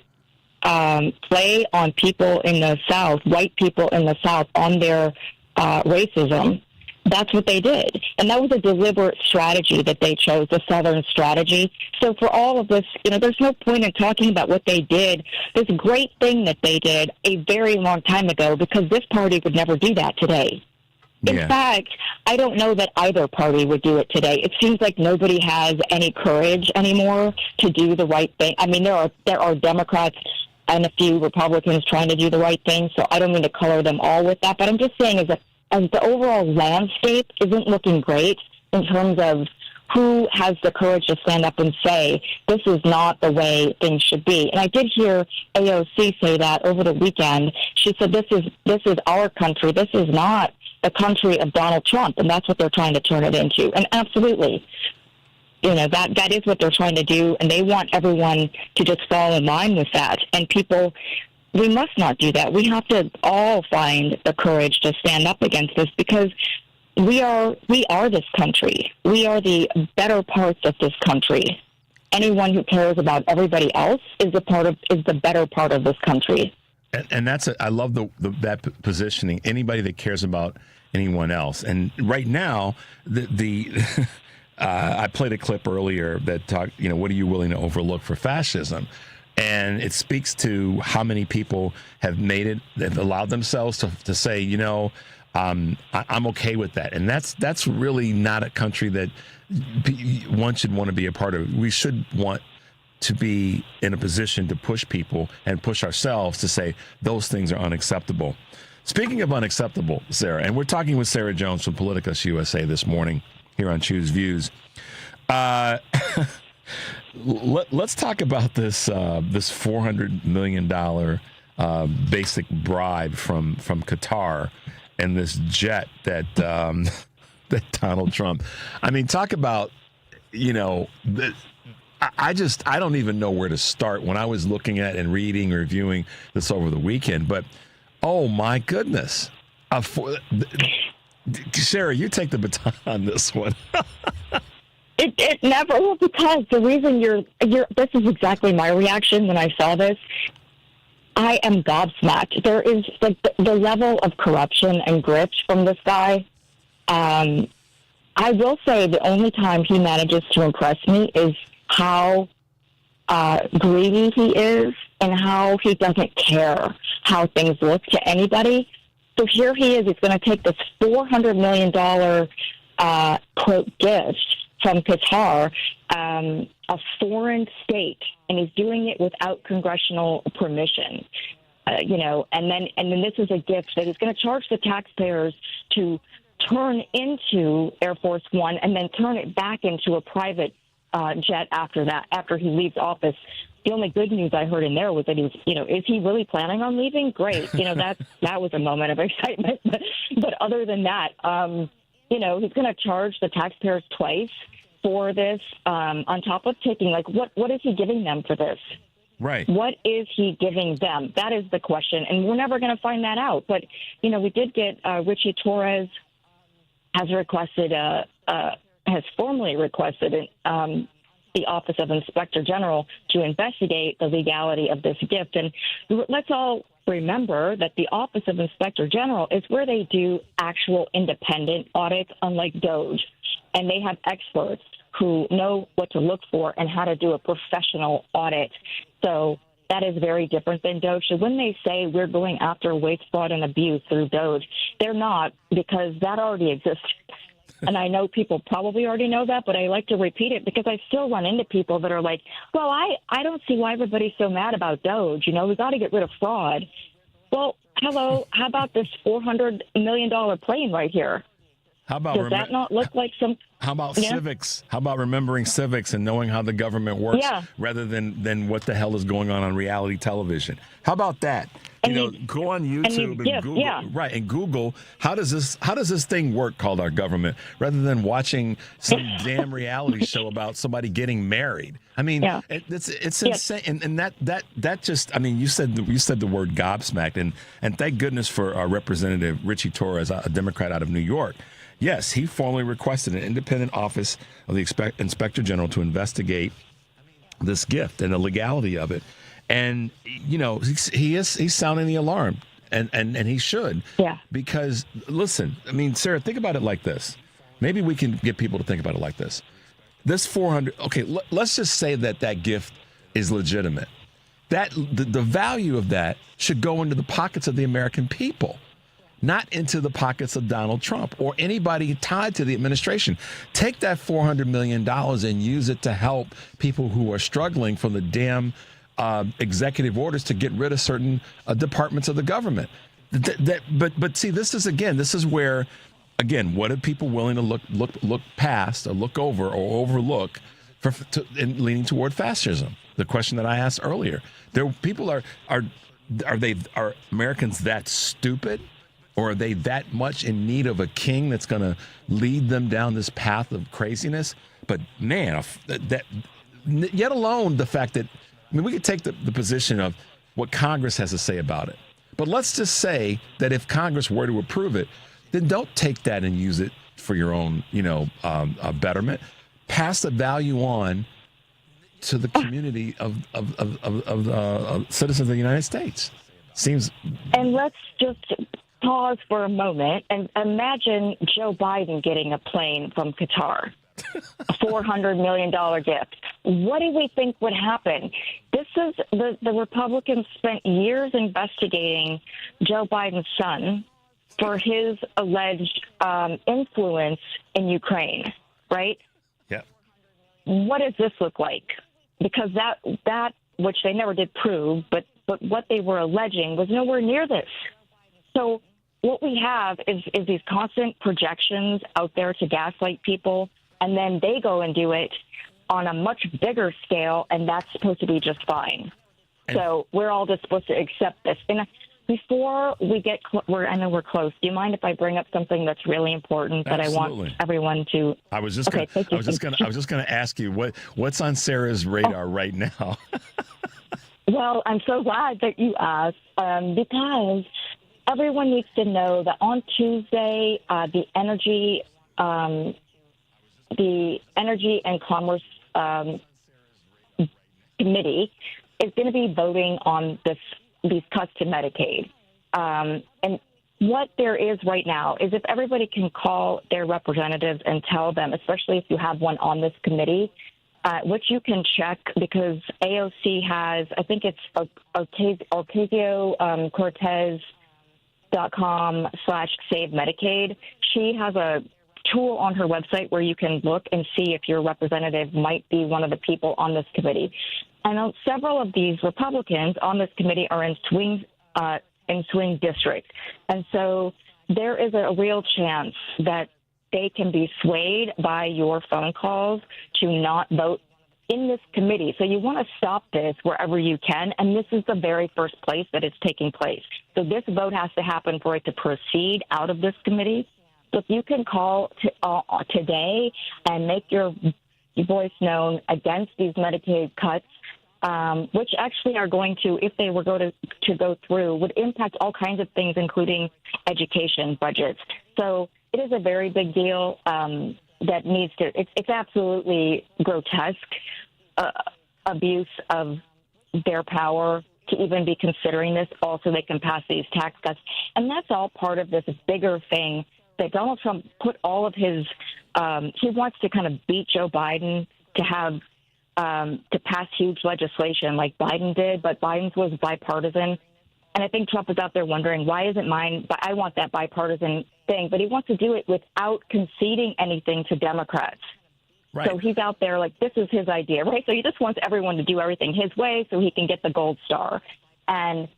play on people in the South, white people in the South, on their racism. That's what they did. And that was a deliberate strategy that they chose, the Southern strategy. So for all of this, there's no point in talking about what they did, this great thing that they did a very long time ago, because this party would never do that today. In fact, I don't know that either party would do it today. It seems like nobody has any courage anymore to do the right thing. I mean, there are Democrats and a few Republicans trying to do the right thing, so I don't mean to color them all with that, but I'm just saying as the overall landscape isn't looking great in terms of who has the courage to stand up and say, this is not the way things should be. And I did hear AOC say that over the weekend. She said, this is our country. This is not the country of Donald Trump. And that's what they're trying to turn it into. And absolutely, that is what they're trying to do. And they want everyone to just fall in line with that. And people, we must not do that. We have to all find the courage to stand up against this, because we are this country. We are the better parts of this country. Anyone who cares about everybody else is the better part of this country. And I love that positioning. Anybody that cares about anyone else. And right now, I played a clip earlier that talked, what are you willing to overlook for fascism? And it speaks to how many people have allowed themselves to say, I'm okay with that. And that's really not a country that one should want to be a part of. We should want to be in a position to push people and push ourselves to say those things are unacceptable. Speaking of unacceptable, Sarah, and we're talking with Sarah Jones from PoliticusUSA this morning here on Choose Views. Let's talk about this $400 million basic bribe from Qatar and this jet that that Donald Trump. I mean, talk about I don't even know where to start when I was looking at and reading or reviewing this over the weekend. But oh my goodness, Sarah, you take the baton on this one. It It never will, because the reason this is exactly my reaction when I saw this. I am gobsmacked. There is the level of corruption and grift from this guy. I will say the only time he manages to impress me is how greedy he is and how he doesn't care how things look to anybody. So here he is. He's going to take this $400 million quote gift from Qatar, a foreign state, and he's doing it without congressional permission. And then this is a gift that he's going to charge the taxpayers to turn into Air Force One and then turn it back into a private jet after that, after he leaves office. The only good news I heard in there was that he's, is he really planning on leaving? Great. That was a moment of excitement. But other than that, he's going to charge the taxpayers twice for this, on top of taking, what is he giving them for this? Right. What is he giving them? That is the question. And we're never going to find that out. But, we did get Richie Torres has formally requested the Office of Inspector General to investigate the legality of this gift. And let's all remember that the Office of Inspector General is where they do actual independent audits, unlike DOJ. And they have experts who know what to look for and how to do a professional audit. So that is very different than DOJ. So when they say we're going after waste, fraud, and abuse through DOJ, they're not, because that already exists. And I know people probably already know that, but I like to repeat it because I still run into people that are like, well, I don't see why everybody's so mad about DOJ. We got to get rid of fraud. Well, hello, how about this $400 million plane right here? How about Does that not look like some... How about civics? How about remembering civics and knowing how the government works rather than what the hell is going on reality television? How about that? Go on YouTube and Google, right? And Google how does this thing work called our government, rather than watching some damn reality show about somebody getting married. I mean, it's insane, and that just, I mean, you said the word gobsmacked, and thank goodness for our Representative Richie Torres, a Democrat out of New York. Yes, he formally requested an independent office of the Inspector General to investigate this gift and the legality of it. And, he's sounding the alarm, and he should. Yeah. Because, listen, I mean, Sarah, think about it like this. Maybe we can get people to think about it like this. This 400, okay, let's just say that gift is legitimate. That the value of that should go into the pockets of the American people, not into the pockets of Donald Trump or anybody tied to the administration. Take that $400 million and use it to help people who are struggling from the damn executive orders to get rid of certain departments of the government. But see, this is where, again, what are people willing to look past or look over or overlook in leaning toward fascism? The question that I asked earlier. People are Americans that stupid? Or are they that much in need of a king that's going to lead them down this path of craziness? But man, yet alone the fact that, I mean, we could take the position of what Congress has to say about it. But let's just say that if Congress were to approve it, then don't take that and use it for your own, betterment. Pass the value on to the community of citizens of the United States. And let's just pause for a moment and imagine Joe Biden getting a plane from Qatar, a $400 million gift. What do we think would happen? This is the Republicans spent years investigating Joe Biden's son for his alleged influence in Ukraine, right? Yeah. What does this look like? Because that which they never did prove, but what they were alleging was nowhere near this. So what we have is these constant projections out there to gaslight people, and then they go and do it on a much bigger scale, and that's supposed to be just fine. So we're all just supposed to accept this. And before we get, I know we're close. Do you mind if I bring up something that's really important that I want everyone to? I was just going to ask you what's on Sarah's radar right now. Well, I'm so glad that you asked because everyone needs to know that on Tuesday, the energy the Energy and Commerce Committee is going to be voting on these cuts to Medicaid. And what there is right now is if everybody can call their representatives and tell them, especially if you have one on this committee, which you can check because AOC has, I think it's Ocasio-Cortez.com/Save Medicaid. She has a tool on her website where you can look and see if your representative might be one of the people on this committee. And several of these Republicans on this committee are in swing districts. And so there is a real chance that they can be swayed by your phone calls to not vote in this committee. So you want to stop this wherever you can, and this is the very first place that it's taking place. So this vote has to happen for it to proceed out of this committee. So if you can call today and make your voice known against these Medicaid cuts, which actually are going to, if they were to go through, would impact all kinds of things, including education budgets. So it is a very big deal that needs to, it's absolutely grotesque abuse of their power to even be considering this. Also, they can pass these tax cuts. And that's all part of this bigger thing that Donald Trump put all of his, he wants to kind of beat Joe Biden to have, to pass huge legislation like Biden did, but Biden's was bipartisan. And I think Trump is out there wondering, why isn't mine, but I want that bipartisan thing, but he wants to do it without conceding anything to Democrats. Right. So he's out there like, this is his idea, right? So he just wants everyone to do everything his way so he can get the gold star. And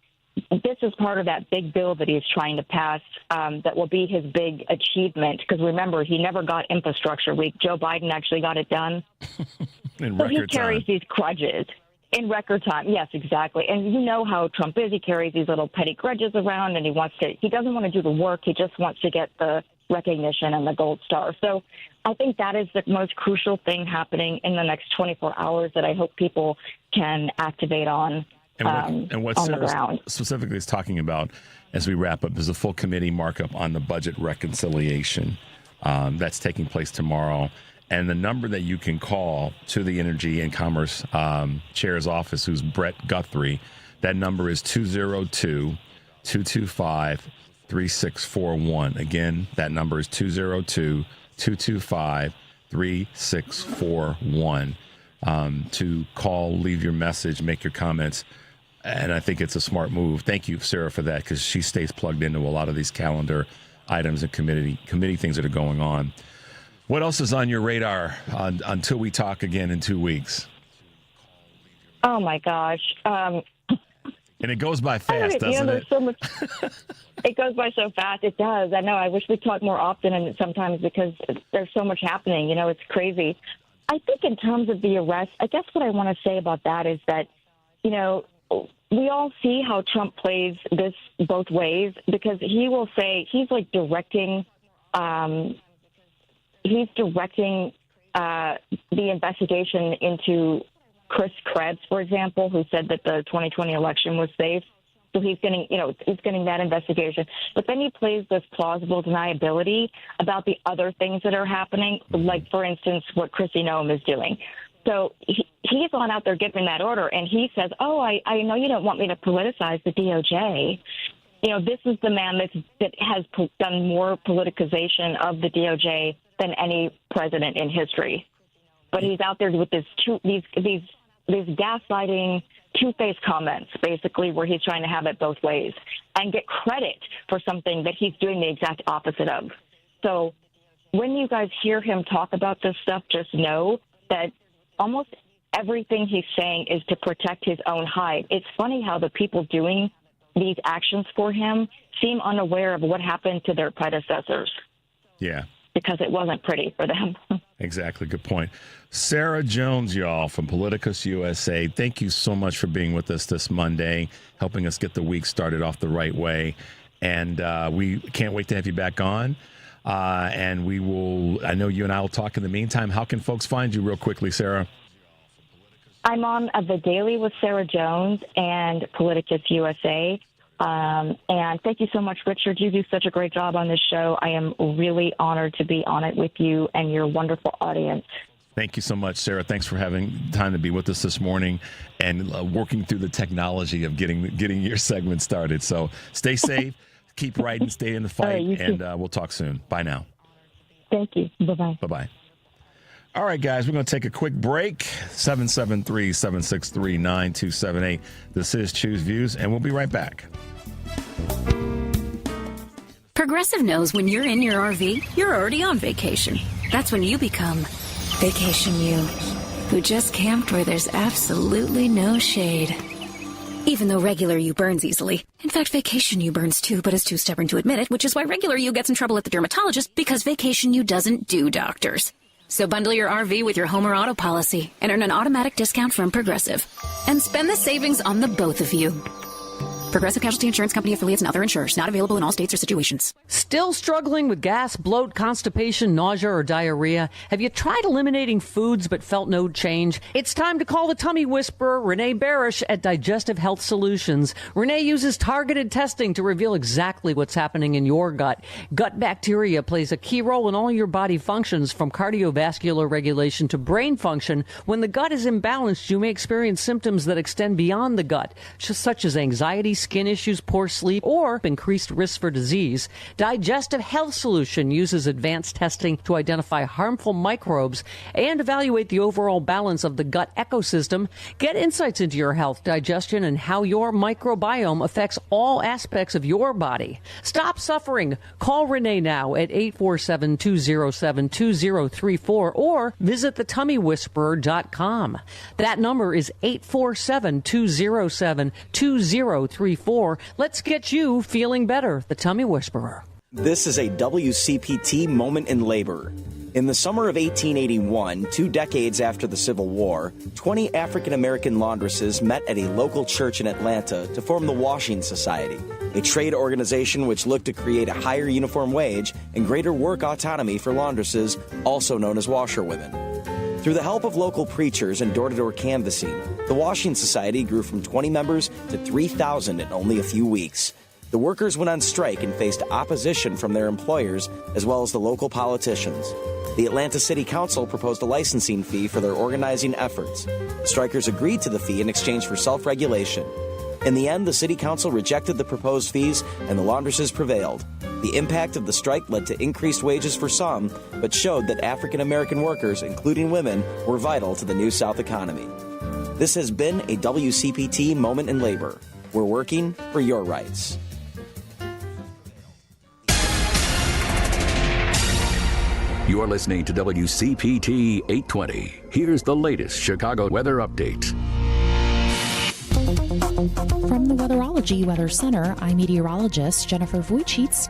this is part of that big bill that he's trying to pass that will be his big achievement. Because remember, he never got infrastructure week. Joe Biden actually got it done. In so record he carries time. these grudges in record time. Yes, exactly. And you know how Trump is. He carries these little petty grudges around, and he doesn't want to do the work. He just wants to get the recognition and the gold star. So I think that is the most crucial thing happening in the next 24 hours that I hope people can activate on. And what on the Sarah ground. specifically is talking about as we wrap up is a full committee markup on the budget reconciliation that's taking place tomorrow. And the number that you can call to the Energy and Commerce Chair's office, who's Brett Guthrie, that number is 202-225-3641. Again, that number is 202-225-3641 to call, leave your message, make your comments. And I think it's a smart move. Thank you, Sarah, for that, because she stays plugged into a lot of these calendar items and committee things that are going on. What else is on your radar until we talk again in 2 weeks? Oh, my gosh. And it goes by fast, doesn't it? So much, it goes by so fast. It does. I know. I wish we'd talk more often and sometimes because there's so much happening. You know, it's crazy. I think in terms of the arrest, I guess what I want to say about that is that, you know, we all see how Trump plays this both ways because he will say he's like directing the investigation into Chris Krebs, for example, who said that the 2020 election was safe. So he's getting that investigation. But then he plays this plausible deniability about the other things that are happening, like, for instance, what Kristi Noem is doing. So he's on out there giving that order, and he says, I know you don't want me to politicize the DOJ. You know, this is the man that has done more politicization of the DOJ than any president in history. But he's out there with these gaslighting, two-faced comments, basically, where he's trying to have it both ways and get credit for something that he's doing the exact opposite of. So when you guys hear him talk about this stuff, just know that almost everything he's saying is to protect his own hide. It's funny how the people doing these actions for him seem unaware of what happened to their predecessors. Yeah. Because it wasn't pretty for them. Exactly. Good point. Sarah Jones, y'all, from PoliticusUSA. Thank you so much for being with us this Monday, helping us get the week started off the right way. And we can't wait to have you back on. And we will, I know you and I will talk in the meantime. How can folks find you real quickly, Sarah? I'm on The Daily with Sarah Jones and Politicus USA. And thank you so much, Richard. You do such a great job on this show. I am really honored to be on it with you and your wonderful audience. Thank you so much, Sarah. Thanks for having time to be with us this morning and working through the technology of getting your segment started. So stay safe, keep writing, stay in the fight, and we'll talk soon. Bye now. Thank you. Bye-bye. Bye-bye. All right, guys, we're going to take a quick break. 773-763-9278. This is Choose Views, and we'll be right back. Progressive knows when you're in your RV, you're already on vacation. That's when you become Vacation You, who just camped where there's absolutely no shade. Even though regular you burns easily. In fact, Vacation You burns too, but is too stubborn to admit it, which is why regular you gets in trouble at the dermatologist, because Vacation You doesn't do doctors. So bundle your RV with your home or auto policy and earn an automatic discount from Progressive. And spend the savings on the both of you. Progressive Casualty Insurance Company affiliates and other insurers. Not available in all states or situations. Still struggling with gas, bloat, constipation, nausea, or diarrhea? Have you tried eliminating foods but felt no change? It's time to call the tummy whisperer, Renee Barish at Digestive Health Solutions. Renee uses targeted testing to reveal exactly what's happening in your gut. Gut bacteria plays a key role in all your body functions, from cardiovascular regulation to brain function. When the gut is imbalanced, you may experience symptoms that extend beyond the gut, such as anxiety, skin issues, poor sleep, or increased risk for disease. Digestive Health Solution uses advanced testing to identify harmful microbes and evaluate the overall balance of the gut ecosystem. Get insights into your health, digestion, and how your microbiome affects all aspects of your body. Stop suffering. Call Renee now at 847-207-2034 or visit thetummywhisperer.com. That number is 847-207-2034. Let's get you feeling better. The Tummy Whisperer. This is a WCPT moment in labor. In the summer of 1881, 2 decades after the Civil War, 20 African-American laundresses met at a local church in Atlanta to form the Washing Society, a trade organization which looked to create a higher uniform wage and greater work autonomy for laundresses, also known as washerwomen. Through the help of local preachers and door-to-door canvassing, the Washing Society grew from 20 members to 3,000 in only a few weeks. The workers went on strike and faced opposition from their employers as well as the local politicians. The Atlanta City Council proposed a licensing fee for their organizing efforts. The strikers agreed to the fee in exchange for self-regulation. In the end, the City Council rejected the proposed fees and the laundresses prevailed. The impact of the strike led to increased wages for some, but showed that African-American workers, including women, were vital to the New South economy. This has been a WCPT Moment in Labor. We're working for your rights. You're listening to WCPT 820. Here's the latest Chicago weather update. From the Weatherology Weather Center, I'm meteorologist Jennifer Vilchez.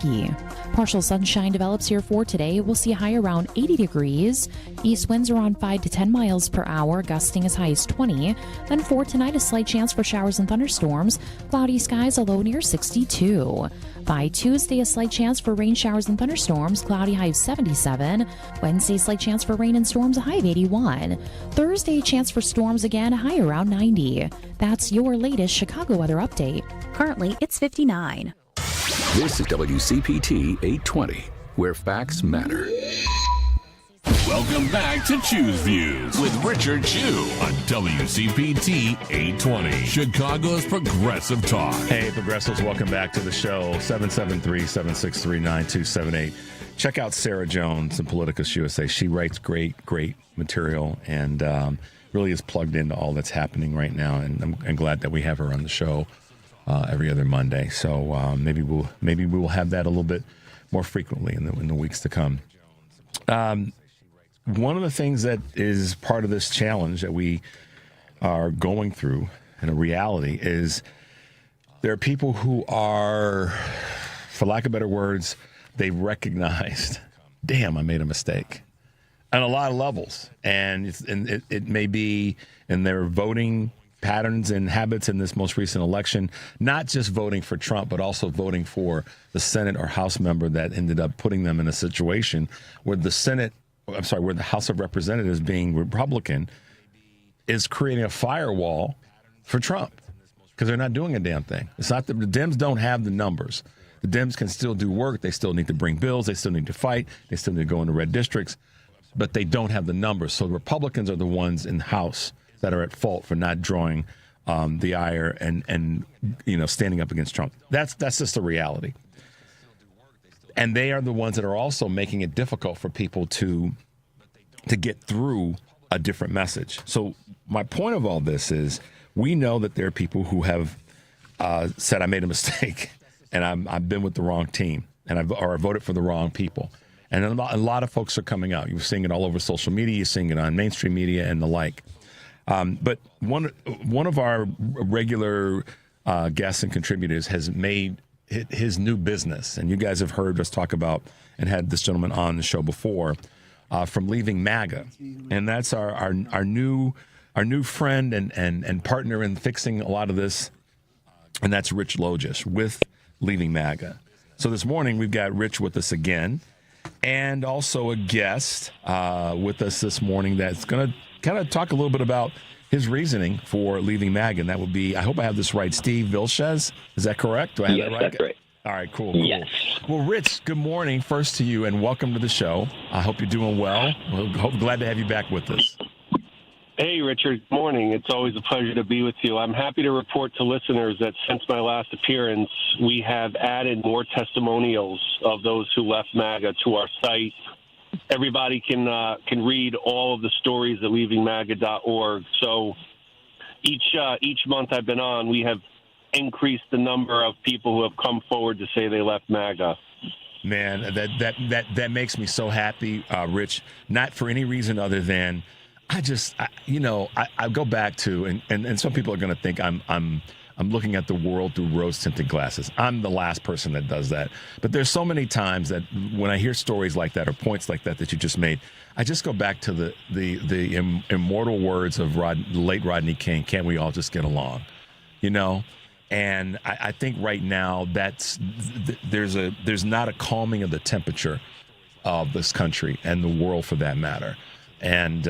Partial sunshine develops here for today. We'll see a high around 80 degrees. East winds around 5 to 10 miles per hour, gusting as high as 20. Then for tonight, a slight chance for showers and thunderstorms. Cloudy skies, a low near 62. By Tuesday, a slight chance for rain showers and thunderstorms, cloudy high of 77. Wednesday, slight chance for rain and storms, a high of 81. Thursday, chance for storms again, a high around 90. That's your latest Chicago weather update. Currently, it's 59. This is WCPT 820, where facts matter. Welcome back to Choose Views with Richard Chew on WCPT 820, Chicago's Progressive Talk. Hey, Progressives, welcome back to the show. 773-763-9278. Check out Sarah Jones and PoliticusUSA. She writes great material and really is plugged into all that's happening right now. And I'm glad that we have her on the show every other Monday. So maybe we will have that a little bit more frequently in the weeks to come. One of the things that is part of this challenge that we are going through in a reality is there are people who are, for lack of better words, they've recognized, damn, I made a mistake on a lot of levels. And it may be in their voting patterns and habits in this most recent election, not just voting for Trump, but also voting for the Senate or House member that ended up putting them in a situation where where the House of Representatives, being Republican, is creating a firewall for Trump. because they're not doing a damn thing. It's not the Dems don't have the numbers. The Dems can still do work. They still need to bring bills. They still need to fight. They still need to go into red districts, but they don't have the numbers. So the Republicans are the ones in the House that are at fault for not drawing the ire and standing up against Trump. That's just the reality. And they are the ones that are also making it difficult for people to get through a different message. So my point of all this is we know that there are people who have said I made a mistake and I've been with the wrong team and I voted for the wrong people. And a lot of folks are coming out. You're seeing it all over social media. You're seeing it on mainstream media and the like. But one of our regular guests and contributors has made his new business, and you guys have heard us talk about and had this gentleman on the show before, from leaving MAGA, and that's our new friend and partner in fixing a lot of this, and that's Rich Logis with leaving MAGA. So this morning we've got Rich with us again, and also a guest with us this morning that's going to kind of talk a little bit about his reasoning for leaving MAGA, and that would be, I hope I have this right, Steve Vilchez. Is that correct? Do I have that right? That's right. All right, cool. Yes. Well, Rich, good morning first to you, and welcome to the show. I hope you're doing well. Glad to have you back with us. Hey, Richard. Good morning. It's always a pleasure to be with you. I'm happy to report to listeners that since my last appearance, we have added more testimonials of those who left MAGA to our site. Everybody can read all of the stories at leavingmaga.org. So each month I've been on, we have increased the number of people who have come forward to say they left MAGA. Man, that makes me so happy, Rich. Not for any reason other than I go back to and some people are going to think I'm looking at the world through rose-tinted glasses. I'm the last person that does that. But there's so many times that when I hear stories like that or points like that you just made, I just go back to the immortal words of late Rodney King, can't we all just get along? And I think right now there's not a calming of the temperature of this country and the world for that matter. And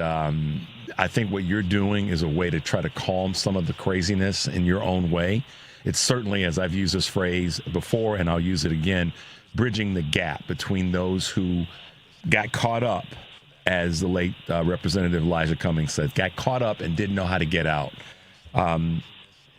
I think what you're doing is a way to try to calm some of the craziness in your own way. It's certainly, as I've used this phrase before, and I'll use it again, bridging the gap between those who got caught up, as the late Representative Elijah Cummings said, got caught up and didn't know how to get out.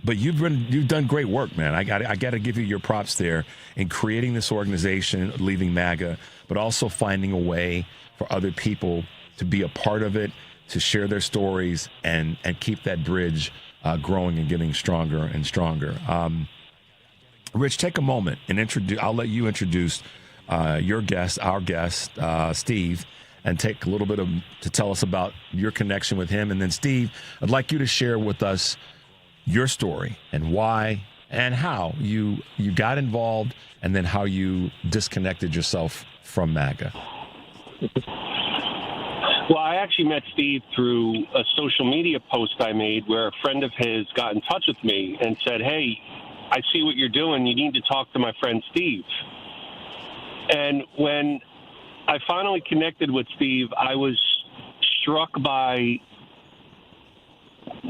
But you've done great work, man. I got to give you your props there in creating this organization, leaving MAGA, but also finding a way for other people to be a part of it, to share their stories, and keep that bridge growing and getting stronger and stronger. Rich, take a moment and I'll let you introduce your guest, our guest, Steve, and take a little bit to tell us about your connection with him. And then, Steve, I'd like you to share with us your story and why and how you got involved, and then how you disconnected yourself from MAGA. Well, I actually met Steve through a social media post I made where a friend of his got in touch with me and said, hey, I see what you're doing. You need to talk to my friend Steve. And when I finally connected with Steve, I was struck by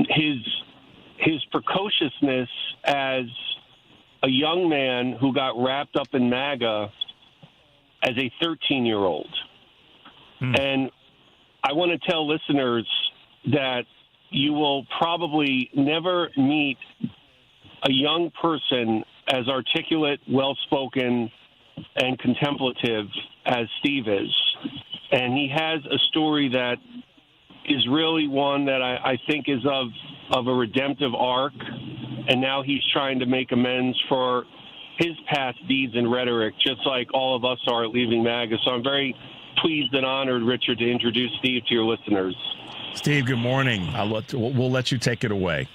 his precociousness as a young man who got wrapped up in MAGA as a 13-year-old. And I want to tell listeners that you will probably never meet a young person as articulate, well-spoken, and contemplative as Steve is. And he has a story that is really one that I think is of a redemptive arc. And now he's trying to make amends for his past deeds and rhetoric, just like all of us are at leaving MAGA. So I'm very pleased and honored, Richard, to introduce Steve to your listeners. Steve, good morning. We'll let you take it away.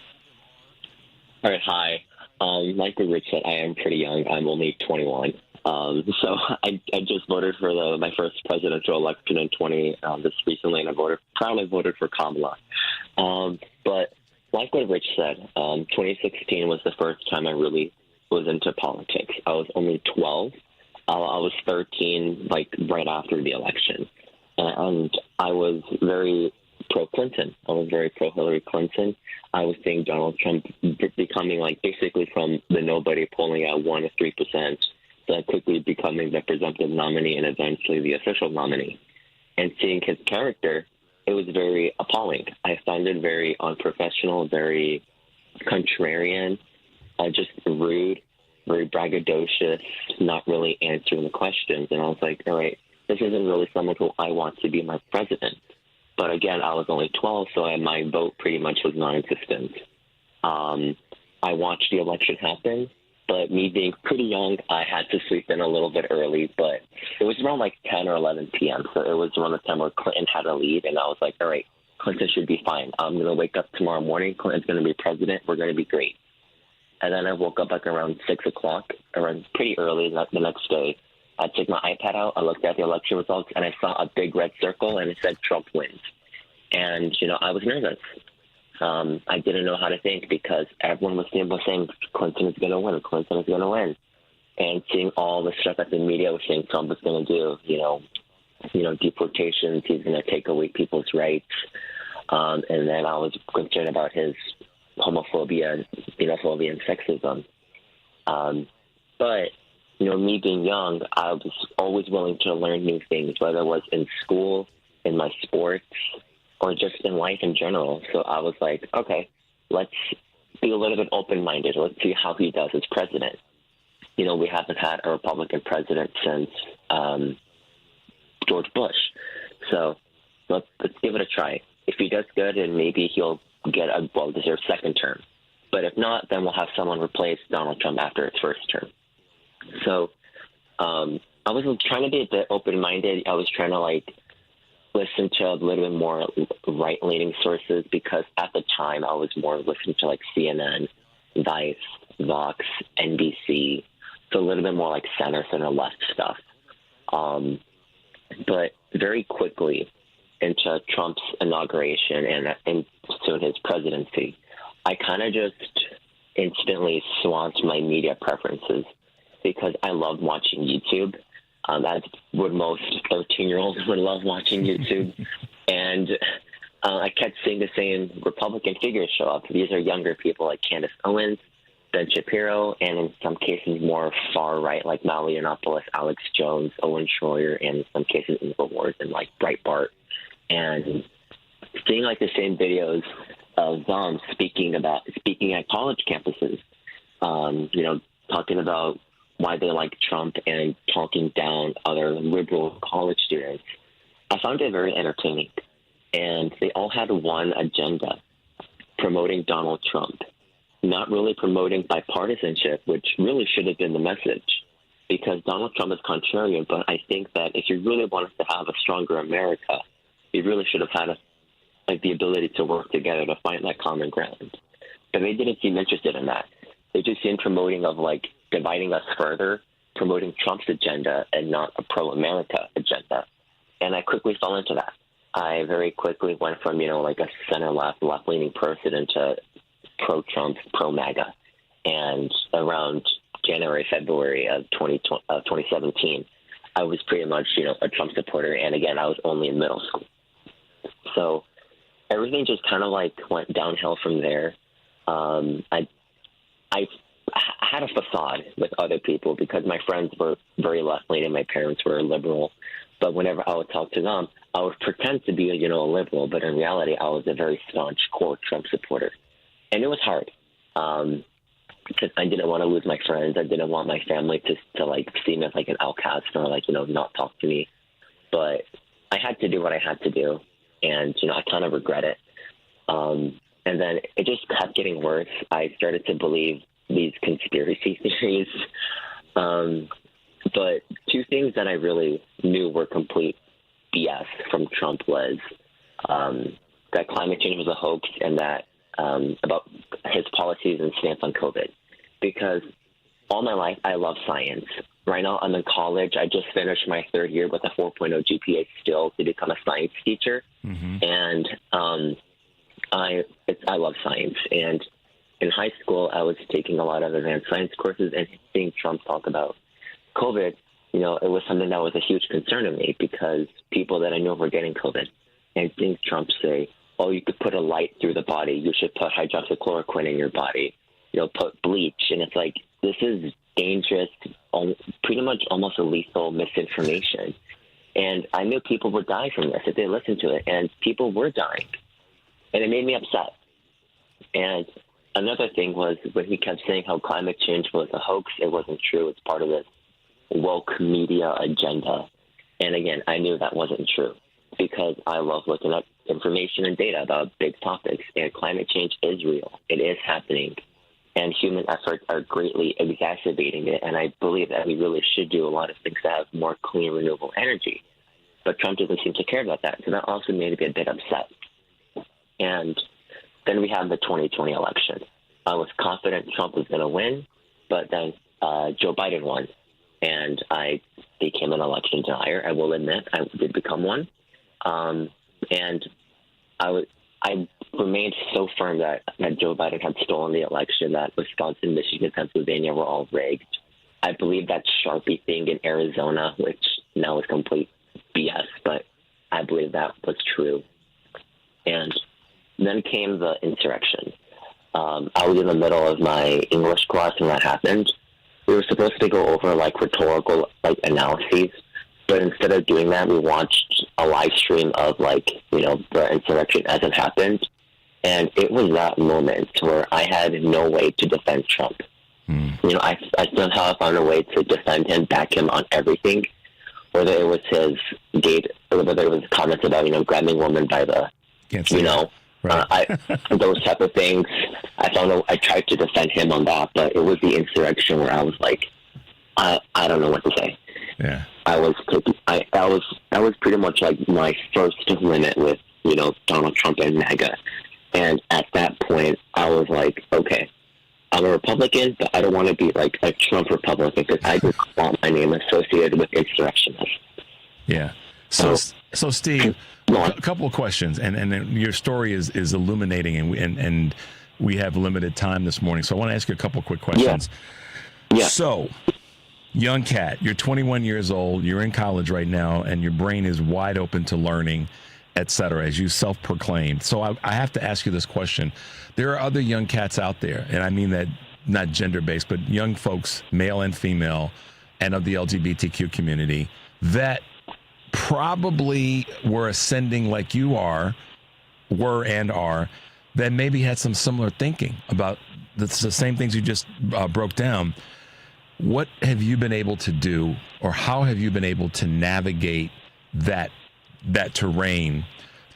All right, hi. Like what Rich said, I am pretty young. I'm only 21. So I just voted for my first presidential election in this recently, and I proudly voted for Kamala. But like what Rich said, 2016 was the first time I really was into politics. I was only 12. I was 13, right after the election. And I was very pro-Clinton. I was very pro-Hillary Clinton. I was seeing Donald Trump become coming like basically from the nobody polling at 1 to 3%, then quickly becoming the presumptive nominee and eventually the official nominee. And seeing his character, it was very appalling. I found it very unprofessional, very contrarian, just rude, very braggadocious, not really answering the questions. And I was like, all right, this isn't really someone who I want to be my president. But again, I was only 12, so my vote pretty much was non-existent. I watched the election happen, but me being pretty young, I had to sleep in a little bit early. But it was around like 10 or 11 p.m., so it was around the time where Clinton had a lead, and I was like, all right, Clinton should be fine. I'm going to wake up tomorrow morning. Clinton's going to be president. We're going to be great. And then I woke up like around 6 o'clock, around pretty early the next day. I took my iPad out, I looked at the election results, and I saw a big red circle, and it said Trump wins. And, I was nervous. I didn't know how to think because everyone was saying Clinton is going to win, Clinton is going to win. And seeing all the stuff that the media was saying Trump was going to do, deportations, he's going to take away people's rights. And then I was concerned about his homophobia, xenophobia, and sexism. But, me being young, I was always willing to learn new things, whether it was in school, in my sports, or just in life in general. So I was like, okay, let's be a little bit open-minded. Let's see how he does as president. We haven't had a Republican president since George Bush. So let's give it a try. If he does good, and maybe he'll get a well-deserved second term. But if not, then we'll have someone replace Donald Trump after his first term. So I was trying to be a bit open-minded. I was trying to, listen to a little bit more right-leaning sources because at the time I was more listening to, CNN, Vice, Vox, NBC, so a little bit more center-left stuff. But very quickly into Trump's inauguration and soon his presidency, I kind of just instantly swamped my media preferences because I love watching YouTube. That's what most 13-year-olds would love, watching YouTube. And I kept seeing the same Republican figures show up. These are younger people like Candace Owens, Ben Shapiro, and in some cases more far-right like Mal Yiannopoulos, Alex Jones, Owen Schroyer, and in some cases InfoWars and Breitbart. And seeing the same videos of them speaking at college campuses, talking about why they like Trump and talking down other liberal college students, I found it very entertaining. And they all had one agenda, promoting Donald Trump, not really promoting bipartisanship, which really should have been the message, because Donald Trump is contrarian. But I think that if you really want us to have a stronger America, you really should have had the ability to work together to find that common ground. But they didn't seem interested in that. They just seemed promoting of dividing us further, promoting Trump's agenda and not a pro-America agenda. And I quickly fell into that. I very quickly went from, a center-left, left-leaning person into pro-Trump, pro-MAGA. And around January, February of 2017, I was pretty much, a Trump supporter. And again, I was only in middle school. So everything just kind of went downhill from there. I had a facade with other people because my friends were very left-leaning, my parents were liberal. But whenever I would talk to them, I would pretend to be, a liberal, but in reality, I was a very staunch core Trump supporter. And it was hard because I didn't want to lose my friends. I didn't want my family to see me as an outcast or not talk to me. But I had to do what I had to do, and I kind of regret it. And then it just kept getting worse. I started to believe these conspiracy theories. But two things that I really knew were complete BS from Trump was that climate change was a hoax and that about his policies and stance on COVID. Because all my life, I love science. Right now, I'm in college. I just finished my third year with a 4.0 GPA still to become a science teacher. Mm-hmm. And I love science. And in high school, I was taking a lot of advanced science courses and seeing Trump talk about COVID. It was something that was a huge concern to me because people that I know were getting COVID. And seeing Trump say, oh, you could put a light through the body. You should put hydroxychloroquine in your body. put bleach. And it's like, this is dangerous, pretty much almost a lethal misinformation. And I knew people would die from this if they listened to it, and people were dying. And it made me upset. And another thing was when he kept saying how climate change was a hoax, it wasn't true. It's part of this woke media agenda. And again, I knew that wasn't true because I love looking at information and data about big topics. And climate change is real. It is happening. And human efforts are greatly exacerbating it. And I believe that we really should do a lot of things to have more clean, renewable energy. But Trump doesn't seem to care about that. So that also made me a bit upset. And then we had the 2020 election. I was confident Trump was going to win, but then Joe Biden won. And I became an election denier. I will admit I did become one. And I remained so firm that Joe Biden had stolen the election, that Wisconsin, Michigan, Pennsylvania were all rigged. I believe that Sharpie thing in Arizona, which now is complete BS, but I believe that was true. And then came the insurrection. I was in the middle of my English class when that happened. We were supposed to go over rhetorical analyses, but instead of doing that, we watched a live stream of the insurrection as it happened. And it was that moment where I had no way to defend Trump. I somehow found a way to defend him, back him on everything, whether it was his whether it was comments about, grabbing women by the, those type of things. I tried to defend him on that, but it was the insurrection where I was like, I don't know what to say. Yeah. That was pretty much like my first limit with, Donald Trump and MAGA. And at that point, I was like, okay, I'm a Republican, but I don't want to be like a Trump Republican because I just want my name associated with insurrectionists. Yeah. So Steve, a couple of questions, and your story is illuminating, and we have limited time this morning, so I want to ask you a couple of quick questions. Yeah. So, young cat, you're 21 years old, you're in college right now, and your brain is wide open to learning, et cetera, as you self-proclaimed. So I have to ask you this question. There are other young cats out there, and I mean that not gender-based, but young folks, male and female, and of the LGBTQ community, that probably were ascending like you were and are, that maybe had some similar thinking about the same things you just broke down. What have you been able to do, or how have you been able to navigate that terrain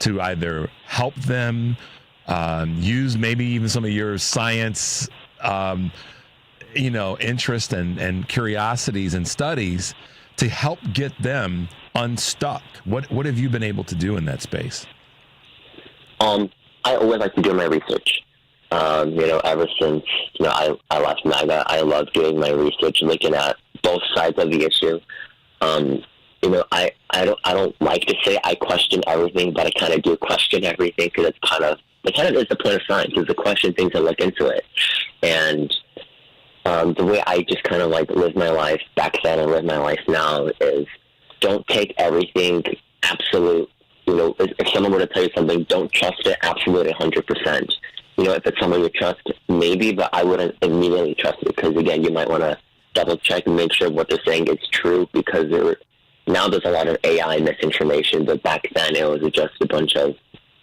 to either help them use maybe even some of your science, interest and curiosities and studies to help get them unstuck? What have you been able to do in that space? I always like to do my research. Ever since I left MAGA, I love doing my research, looking at both sides of the issue. I don't like to say I question everything, but I kind of do question everything because it kind of is the point of science, is to question things and look into it. And the way I just kind of live my life back then and live my life now is don't take everything absolute. If someone were to tell you something, don't trust it absolutely 100%. If it's someone you trust, maybe, but I wouldn't immediately trust it because, again, you might want to double check and make sure what they're saying is true because now there's a lot of AI misinformation, but back then it was just a bunch of,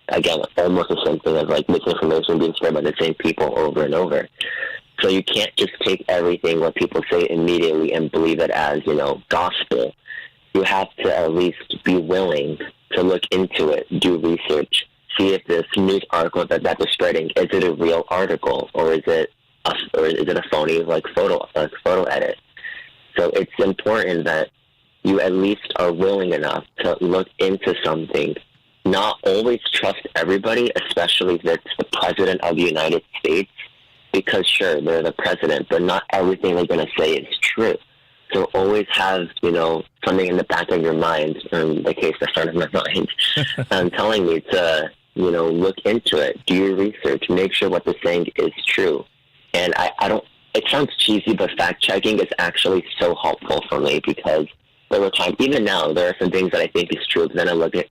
again, almost the same thing as misinformation being spread by the same people over and over. So you can't just take everything what people say immediately and believe it as, gospel. You have to at least be willing to look into it, do research, see if this news article that they're spreading, is it a real article or is it a phony photo edit? So it's important that you at least are willing enough to look into something. Not always trust everybody, especially if it's the president of the United States, because sure, they're the president, but not everything they're going to say is true. So always have, something in the back of your mind, or in the case, the front of my mind, telling me to, look into it, do your research, make sure what they're saying is true. And I don't, it sounds cheesy, but fact checking is actually so helpful for me because there were times, even now, there are some things that I think is true, but then I look into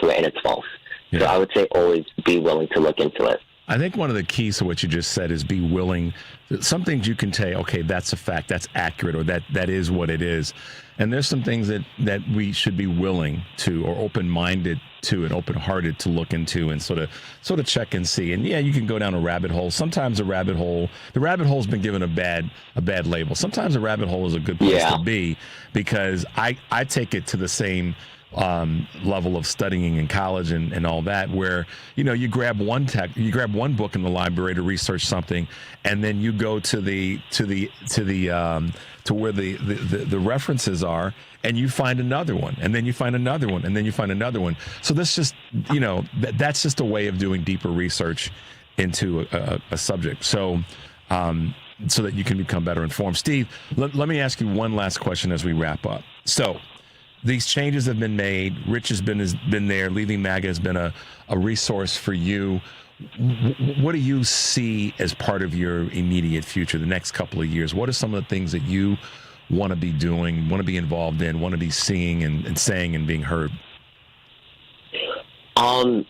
it and it's false. Yeah. So I would say always be willing to look into it. I think one of the keys to what you just said is be willing. Some things you can say, okay, that's a fact, that's accurate, or that is what it is. And there's some things that we should be willing to, or open-minded to, and open-hearted to look into, and sort of check and see. And yeah, you can go down a rabbit hole. Sometimes the rabbit hole's been given a bad label. Sometimes a rabbit hole is a good place to be, because I take it to the same level of studying in college and all that, where you grab one book in the library to research something, and then you go to where the references are, and you find another one, and then you find another one, and then you find another one. So that's just that's just a way of doing deeper research into a subject, so that you can become better informed. Steve, let me ask you one last question as we wrap up. So these changes have been made. Rich has been there. Leaving MAGA has been a resource for you. What do you see as part of your immediate future, the next couple of years? What are some of the things that you want to be doing, want to be involved in, want to be seeing and saying and being heard? I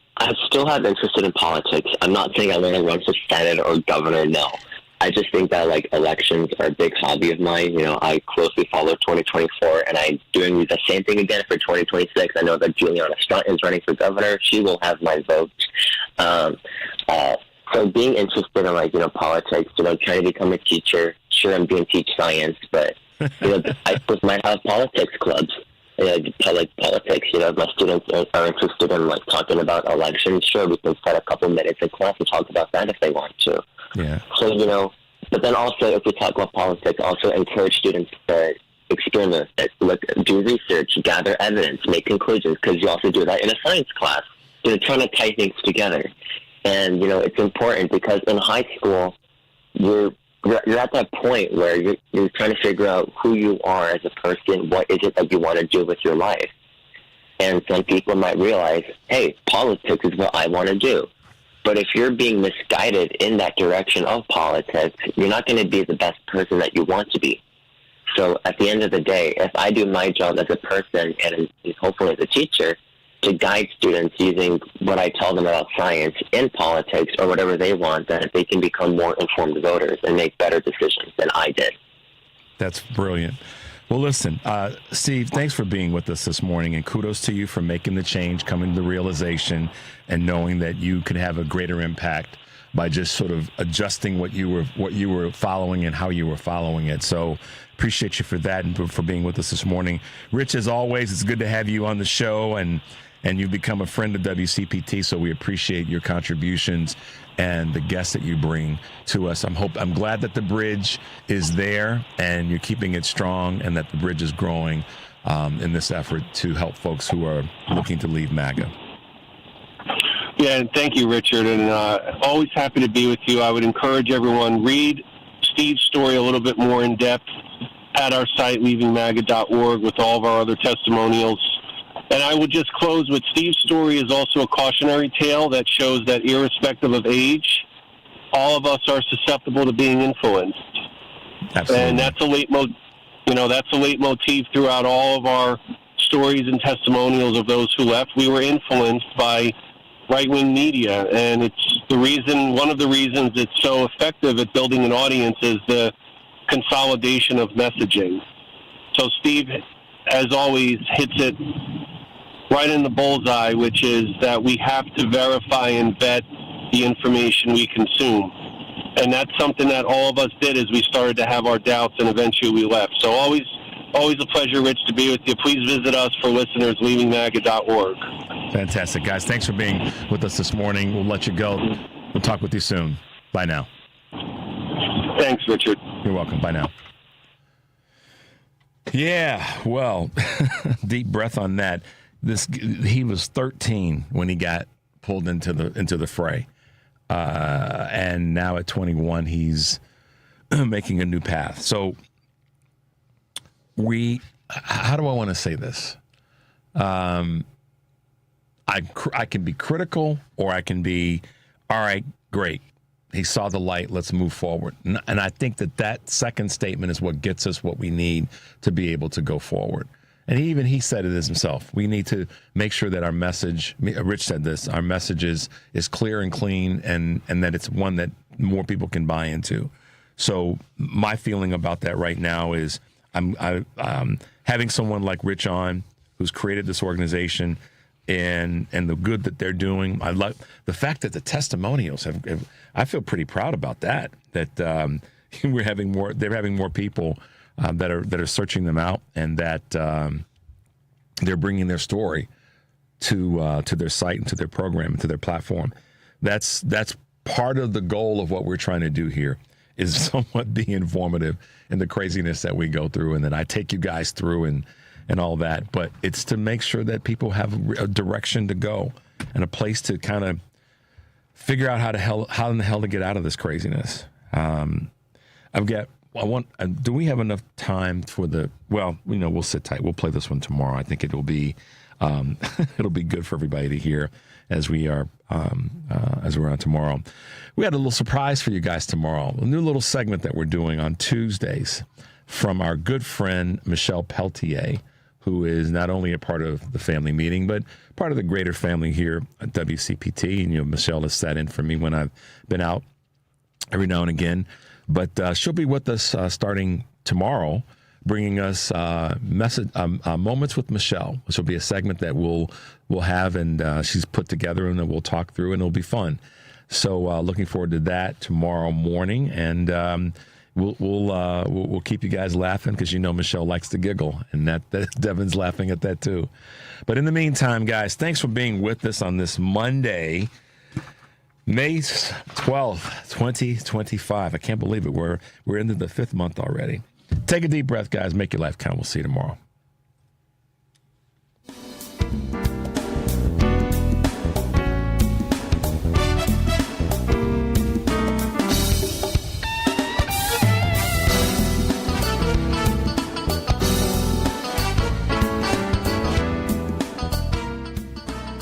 still have interest in politics. I'm not saying I want to run for Senate or governor, no. I just think that elections are a big hobby of mine. I closely follow 2024, and I'm doing the same thing again for 2026. I know that Juliana Strunt is running for governor. She will have my vote. So being interested in politics, trying to become a teacher. Sure, I'm doing teach science, but I just might have politics clubs. Public politics. If my students are interested in talking about elections, sure, we can set a couple minutes in class and talk about that if they want to. Yeah. So, but then also, if we talk about politics, also encourage students to experiment, do research, gather evidence, make conclusions, because you also do that in a science class. Trying to tie things together. And, it's important because in high school, you're at that point where you're trying to figure out who you are as a person, what is it that you want to do with your life. And some people might realize, hey, politics is what I want to do. But if you're being misguided in that direction of politics, you're not going to be the best person that you want to be. So at the end of the day, if I do my job as a person and hopefully as a teacher to guide students using what I tell them about science in politics or whatever they want, then they can become more informed voters and make better decisions than I did. That's brilliant. Well, listen, Steve, thanks for being with us this morning, and kudos to you for making the change, coming to the realization, and knowing that you could have a greater impact by just sort of adjusting what you were following and how you were following it. So appreciate you for that and for being with us this morning. Rich, as always, it's good to have you on the show, and you've become a friend of WCPT, so we appreciate your contributions and the guests that you bring to us. I'm glad that the bridge is there and you're keeping it strong, and that the bridge is growing in this effort to help folks who are looking to leave MAGA. Yeah, and thank you, Richard, and always happy to be with you. I would encourage everyone, read Steve's story a little bit more in depth at our site, leavingmaga.org, with all of our other testimonials. And I would just close with Steve's story is also a cautionary tale that shows that irrespective of age, all of us are susceptible to being influenced. Absolutely. And that's a leitmotif throughout all of our stories and testimonials of those who left. We were influenced by right-wing media, and one of the reasons it's so effective at building an audience is the consolidation of messaging. So Steve, as always, hits it right in the bullseye, which is that we have to verify and vet the information we consume. And that's something that all of us did as we started to have our doubts, and eventually we left. So always a pleasure, Rich, to be with you. Please visit us for listeners, leavingmaga.org. Fantastic, guys. Thanks for being with us this morning. We'll let you go. We'll talk with you soon. Bye now. Thanks, Richard. You're welcome. Bye now. Yeah, well, deep breath on that. He was 13 when he got pulled into the fray, and now at 21 he's making a new path. So how do I want to say this? I can be critical, or I can be, all right, great. He saw the light. Let's move forward. And I think that second statement is what gets us what we need to be able to go forward. And he said it as himself. We need to make sure that our message, Rich said this, our message is clear and clean, and that it's one that more people can buy into. So my feeling about that right now is I'm having someone like Rich on, who's created this organization, and the good that they're doing. I love the fact that the testimonials have I feel pretty proud about that. That they're having more people that are searching them out, and that they're bringing their story to their site and to their program and to their platform. That's part of the goal of what we're trying to do here, is somewhat be informative in the craziness that we go through, and that I take you guys through and all that. But it's to make sure that people have a direction to go and a place to kind of figure out how in the hell to get out of this craziness. Do we have enough time for we'll sit tight. We'll play this one tomorrow. I think it'll be good for everybody to hear as we're on tomorrow. We had a little surprise for you guys tomorrow. A new little segment that we're doing on Tuesdays from our good friend Michelle Peltier, who is not only a part of the family meeting, but part of the greater family here at WCPT. And Michelle has sat in for me when I've been out every now and again. But she'll be with us starting tomorrow, bringing us Moments with Michelle, which will be a segment that we'll have, and she's put together, and then we'll talk through, and it'll be fun. So looking forward to that tomorrow morning, and we'll keep you guys laughing, because Michelle likes to giggle, and that Devin's laughing at that too. But in the meantime, guys, thanks for being with us on this Monday, May 12th, 2025. I can't believe it. We're into the 5th month already. Take a deep breath, guys. Make your life count. We'll see you tomorrow.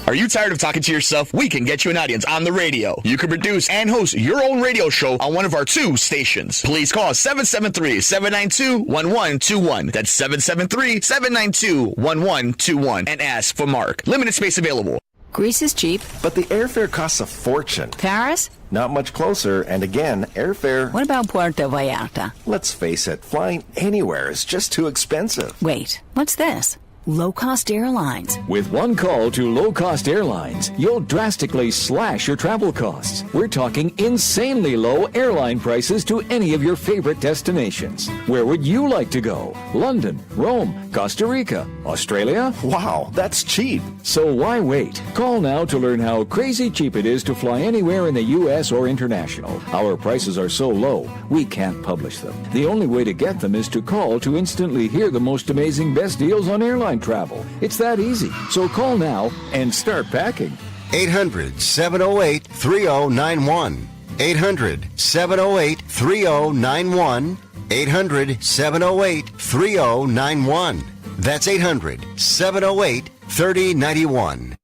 Are you tired of talking to yourself? We can get you an audience on the radio. You can produce and host your own radio show on one of our 2 stations. Please call 773-792-1121. That's 773-792-1121 and ask for Mark. Limited space available. Greece is cheap. But the airfare costs a fortune. Paris? Not much closer, and again, airfare... What about Puerto Vallarta? Let's face it, flying anywhere is just too expensive. Wait, what's this? Low-cost airlines. With one call to low-cost airlines, you'll drastically slash your travel costs. We're talking insanely low airline prices to any of your favorite destinations. Where would you like to go? London, Rome, Costa Rica, Australia? Wow, that's cheap. So why wait? Call now to learn how crazy cheap it is to fly anywhere in the U.S. or international. Our prices are so low, we can't publish them. The only way to get them is to call to instantly hear the most amazing best deals on airline travel. It's that easy. So call now and start packing. 800-708-3091. 800-708-3091. 800-708-3091. That's 800-708-3091.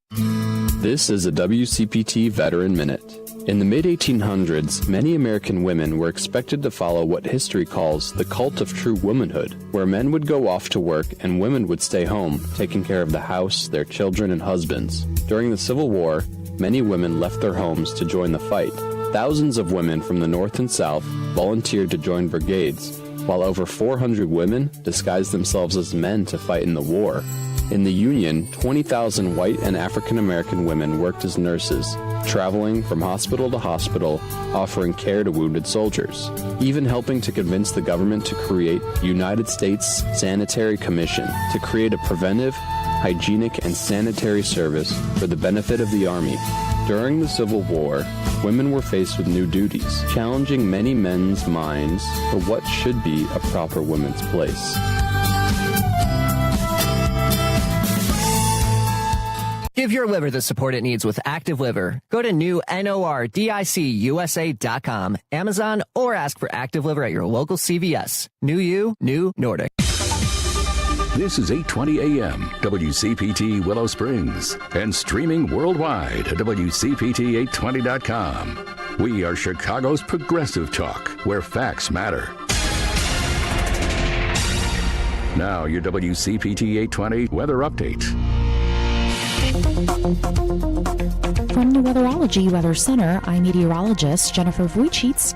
This is a WCPT Veteran Minute. In the mid-1800s, many American women were expected to follow what history calls the cult of true womanhood, where men would go off to work and women would stay home, taking care of the house, their children, and husbands. During the Civil War, many women left their homes to join the fight. Thousands of women from the North and South volunteered to join brigades, while over 400 women disguised themselves as men to fight in the war. In the Union, 20,000 white and African American women worked as nurses, traveling from hospital to hospital, offering care to wounded soldiers, even helping to convince the government to create United States Sanitary Commission to create a preventive, hygienic, and sanitary service for the benefit of the Army. During the Civil War, women were faced with new duties, challenging many men's minds for what should be a proper woman's place. Give your liver the support it needs with Active Liver. Go to NordicuSA.com, Amazon, or ask for Active Liver at your local CVS. New you, new Nordic. This is 820 AM, WCPT Willow Springs, and streaming worldwide at WCPT820.com. We are Chicago's progressive talk, where facts matter. Now, your WCPT 820 weather update. From the Weatherology Weather Center, I'm meteorologist Jennifer Vilchez.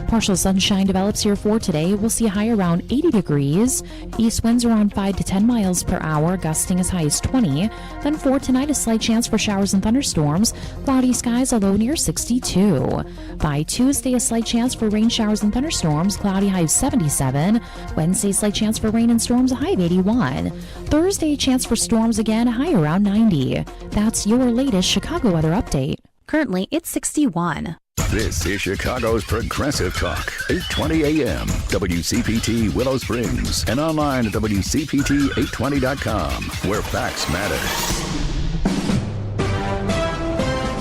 Partial sunshine develops here for today. We'll see a high around 80 degrees. East winds around 5 to 10 miles per hour, gusting as high as 20. Then for tonight, a slight chance for showers and thunderstorms. Cloudy skies, a low near 62. By Tuesday, a slight chance for rain showers and thunderstorms. Cloudy, high of 77. Wednesday, slight chance for rain and storms, a high of 81. Thursday, chance for storms again, a high around 90. That's your latest Chicago weather update. Currently, it's 61. This is Chicago's Progressive Talk, 820 AM, WCPT Willow Springs, and online at WCPT820.com, where facts matter.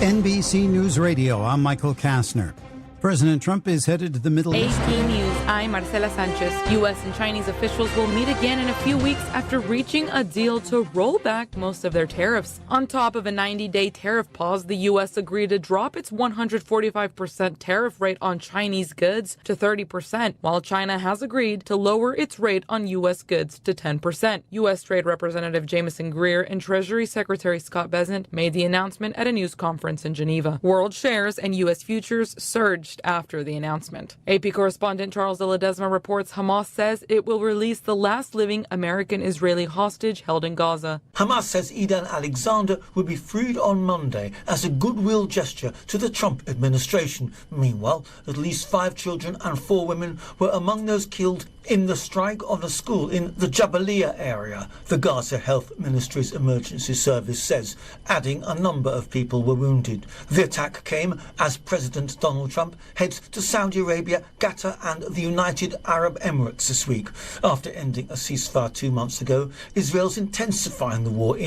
NBC News Radio, I'm Michael Kastner. President Trump is headed to the Middle East. AP News, I'm Marcela Sanchez. U.S. and Chinese officials will meet again in a few weeks after reaching a deal to roll back most of their tariffs. On top of a 90-day tariff pause, the U.S. agreed to drop its 145% tariff rate on Chinese goods to 30%, while China has agreed to lower its rate on U.S. goods to 10%. U.S. Trade Representative Jamieson Greer and Treasury Secretary Scott Bessent made the announcement at a news conference in Geneva. World shares and U.S. futures surged after the announcement. AP correspondent Charles de Ledesma reports Hamas says it will release the last living American-Israeli hostage held in Gaza. Hamas says Edan Alexander will be freed on Monday as a goodwill gesture to the Trump administration. Meanwhile, at least 5 children and 4 women were among those killed in the strike on a school in the Jabalia area, the Gaza Health Ministry's emergency service says, adding a number of people were wounded. The attack came as President Donald Trump heads to Saudi Arabia, Qatar and the United Arab Emirates this week. After ending a ceasefire 2 months ago, Israel's intensifying the war in